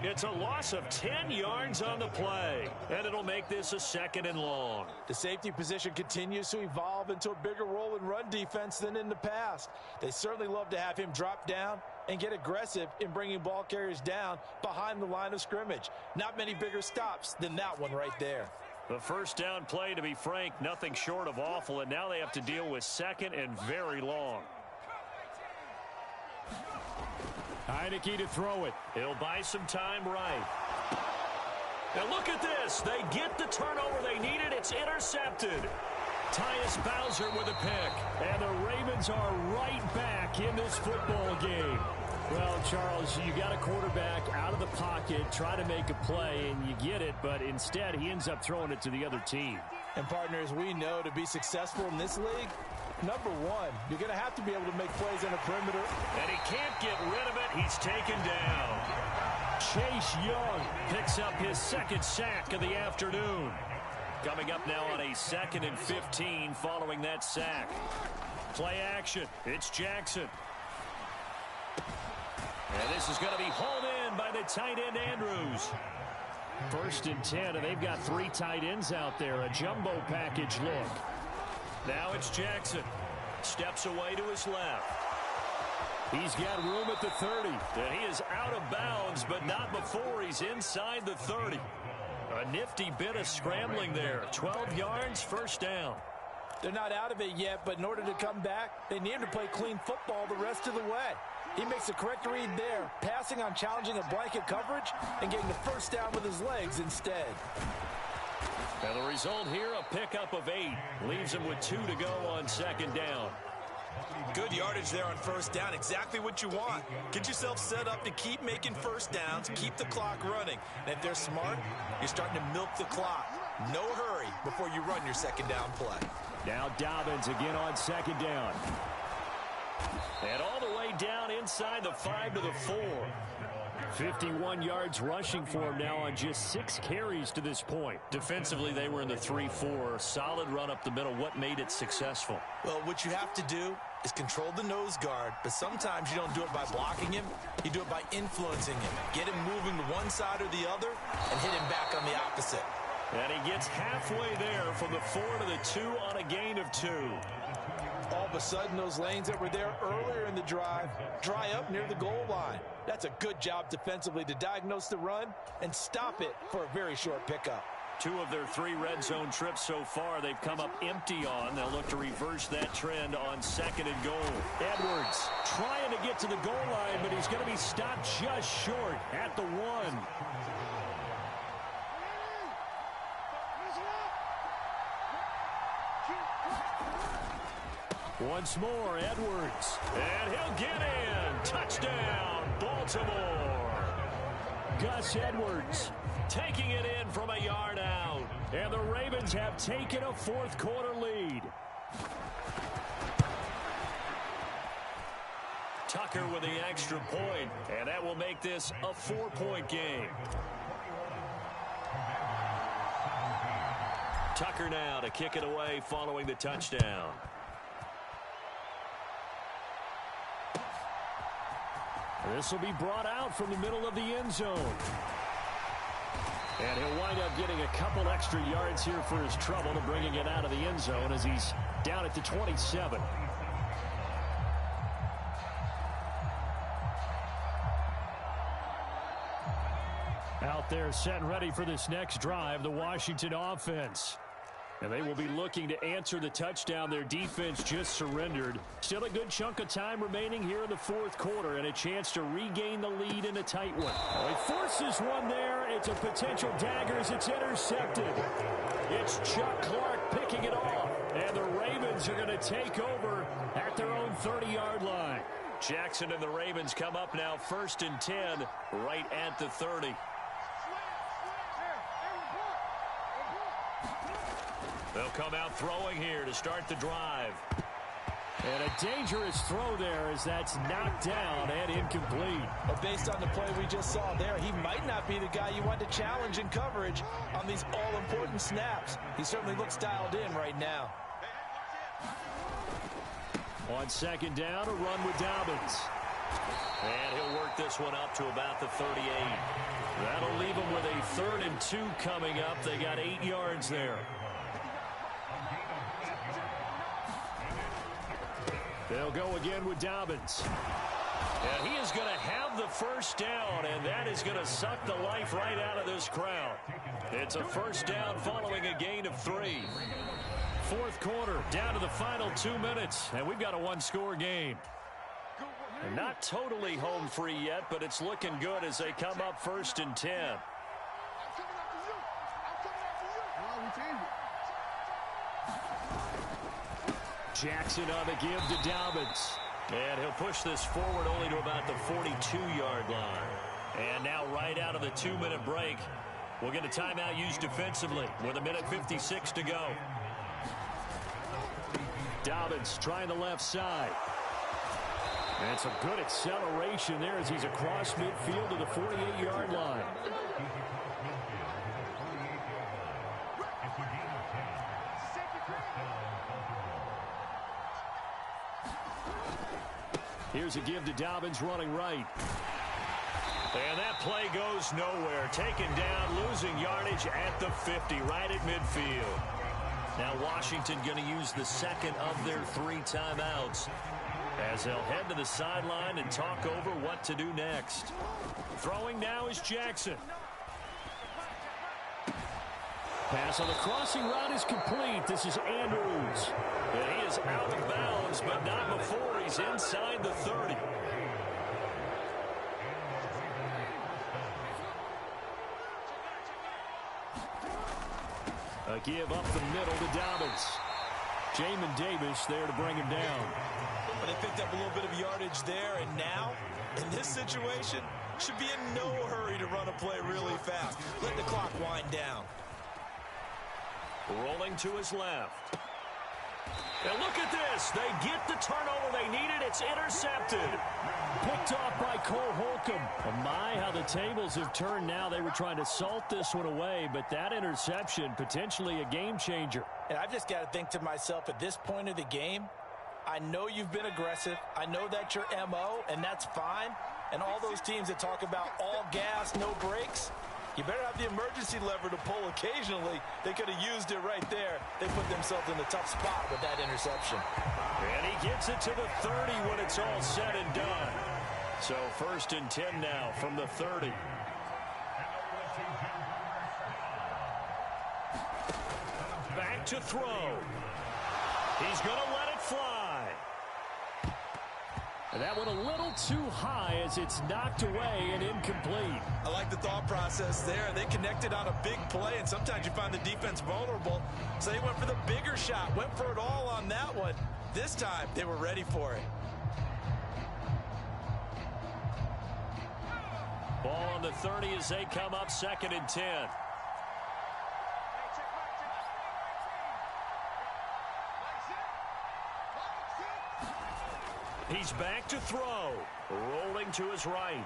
It's a loss of 10 yards on the play, and it'll make this a 2nd and long. The safety position continues to evolve into a bigger role in run defense than in the past. They certainly love to have him drop down and get aggressive in bringing ball carriers down behind the line of scrimmage. Not many bigger stops than that one right there. The 1st down play, to be frank, nothing short of awful, and now they have to deal with 2nd and very long. Heineke to throw it. He'll buy some time right. Now look at this. They get the turnover they needed. It's intercepted. Tyus Bowser with a pick. And the Ravens are right back in this football game. Well, Charles, you got a quarterback out of the pocket, try to make a play, and you get it, but instead he ends up throwing it to the other team. And partners, we know to be successful in this league, number one, you're going to have to be able to make plays on the perimeter. And he can't get rid of it. He's taken down. Chase Young picks up his 2nd sack of the afternoon. Coming up now on a 2nd and 15 following that sack. Play action. It's Jackson. And this is going to be hauled in by the tight end, Andrews. 1st and 10, and they've got 3 tight ends out there. A jumbo package look. Now it's Jackson. Steps away to his left. He's got room at the 30. And he is out of bounds, but not before he's inside the 30. A nifty bit of scrambling there. 12 yards, first down. They're not out of it yet, but in order to come back, they need to play clean football the rest of the way. He makes a correct read there, passing on challenging a blanket coverage and getting the first down with his legs instead. And the result here, a pickup of 8. Leaves him with 2 to go on second down. Good yardage there on first down. Exactly what you want. Get yourself set up to keep making first downs, keep the clock running. And if they're smart, you're starting to milk the clock. No hurry before you run your second down play. Now Dobbins again on second down. And all the way down inside the 5 to the 4. 51 yards rushing for him now on just 6 carries to this point. Defensively, they were in the 3-4. Solid run up the middle. What made it successful? Well, what you have to do is control the nose guard, but sometimes you don't do it by blocking him. You do it by influencing him. Get him moving to one side or the other and hit him back on the opposite. And he gets halfway there from the 4 to the 2 on a gain of 2. All of a sudden, those lanes that were there earlier in the drive dry up near the goal line. That's a good job defensively to diagnose the run and stop it for a very short pickup. 2 of their 3 red zone trips so far, they've come up empty on. They'll look to reverse that trend on second and goal. Edwards trying to get to the goal line, but he's going to be stopped just short at the 1. Once more, Edwards. And he'll get in. Touchdown, Baltimore. Gus Edwards taking it in from a yard out. And the Ravens have taken a fourth quarter lead. Tucker with the extra point, and that will make this a 4-point game. Tucker now to kick it away following the touchdown. This will be brought out from the middle of the end zone. And he'll wind up getting a couple extra yards here for his trouble to bringing it out of the end zone as he's down at the 27. Out there set and ready for this next drive, the Washington offense. And they will be looking to answer the touchdown their defense just surrendered. Still a good chunk of time remaining here in the fourth quarter and a chance to regain the lead in a tight one. Well, he forces one there. It's a potential dagger as it's intercepted. It's Chuck Clark picking it off. And the Ravens are going to take over at their own 30-yard line. Jackson and the Ravens come up now 1st and 10 right at the 30. They'll come out throwing here to start the drive. And a dangerous throw there as that's knocked down and incomplete. But based on the play we just saw there, he might not be the guy you want to challenge in coverage on these all-important snaps. He certainly looks dialed in right now. On second down, a run with Dobbins. And he'll work this one up to about the 38. That'll leave him with a 3rd and 2 coming up. They got 8 yards there. They'll go again with Dobbins. And he is going to have the first down, and that is going to suck the life right out of this crowd. It's a first down following a gain of 3. Fourth quarter, down to the final 2 minutes, and we've got a 1-score game. And not totally home free yet, but it's looking good as they come up 1st and 10. Jackson on the give to Dobbins. And he'll push this forward only to about the 42-yard line. And now right out of the 2-minute break, we'll get a timeout used defensively with 1:56 to go. Dobbins trying the left side. And some good acceleration there as he's across midfield to the 48-yard line. Here's a give to Dobbins running right. And that play goes nowhere. Taken down, losing yardage at the 50, right at midfield. Now Washington going to use the second of their 3 timeouts. as they'll head to the sideline and talk over what to do next. Throwing now is Jackson. Pass on the crossing route is complete. This is Andrews. And he is out of bounds, but not before he's inside the 30. A give up the middle to Dobbins. Jamin Davis there to bring him down. But they picked up a little bit of yardage there, and now, in this situation, should be in no hurry to run a play really fast. Let the clock wind down. Rolling to his left. And look at this. They get the turnover they needed. It's intercepted. Picked off by Cole Holcomb. And my, how the tables have turned now. They were trying to salt this one away, but that interception, potentially a game changer. And I've just got to think to myself, at this point of the game, I know you've been aggressive. I know that's your MO, and that's fine. And all those teams that talk about all gas, no brakes, you better have the emergency lever to pull occasionally. They could have used it right there. They put themselves in a tough spot with that interception. And he gets it to the 30 when it's all said and done. So 1st and 10 now from the 30. Back to throw. He's going to let it fly. And that went a little too high as it's knocked away and incomplete. I like the thought process there. They connected on a big play, and sometimes you find the defense vulnerable. So they went for the bigger shot, went for it all on that one. This time, they were ready for it. Ball on the 30 as they come up 2nd and 10. He's back to throw. Rolling to his right.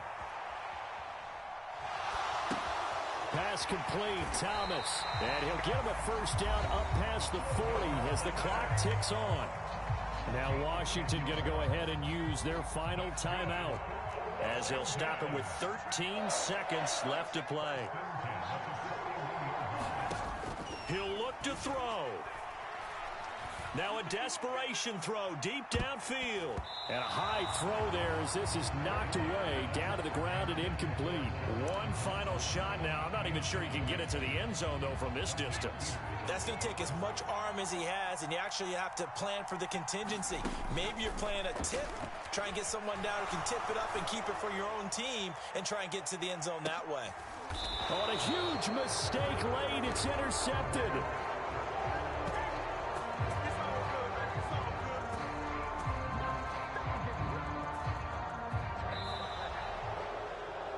Pass complete. Thomas. And he'll get him a 1st down up past the 40 as the clock ticks on. Now Washington going to go ahead and use their final timeout as he'll stop him with 13 seconds left to play. He'll look to throw. Now a desperation throw deep downfield. And a high throw there as this is knocked away down to the ground and incomplete. One final shot now. I'm not even sure he can get it to the end zone, though, from this distance. That's going to take as much arm as he has, and you actually have to plan for the contingency. Maybe you're playing a tip, try and get someone down who can tip it up and keep it for your own team and try and get to the end zone that way. On a huge mistake late, it's intercepted.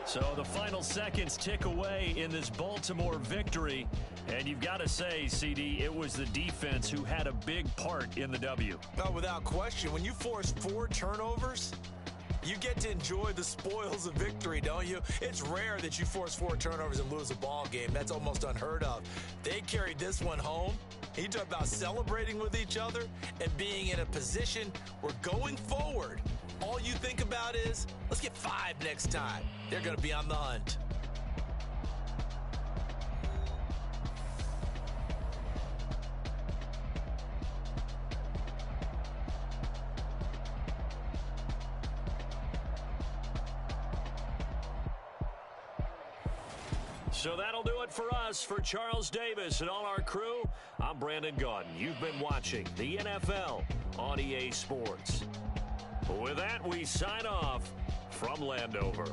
So the final seconds tick away in this Baltimore victory. And you've got to say, CD, it was the defense who had a big part in the W. Oh, without question. When you force 4 turnovers, you get to enjoy the spoils of victory, don't you? It's rare that you force 4 turnovers and lose a ball game. That's almost unheard of. They carried this one home. You talk about celebrating with each other and being in a position where going forward, all you think about is, let's get 5 next time. They're going to be on the hunt. So that'll do it for us. For Charles Davis and all our crew, I'm Brandon Gaudin. You've been watching the NFL on EA Sports. With that, we sign off from Landover.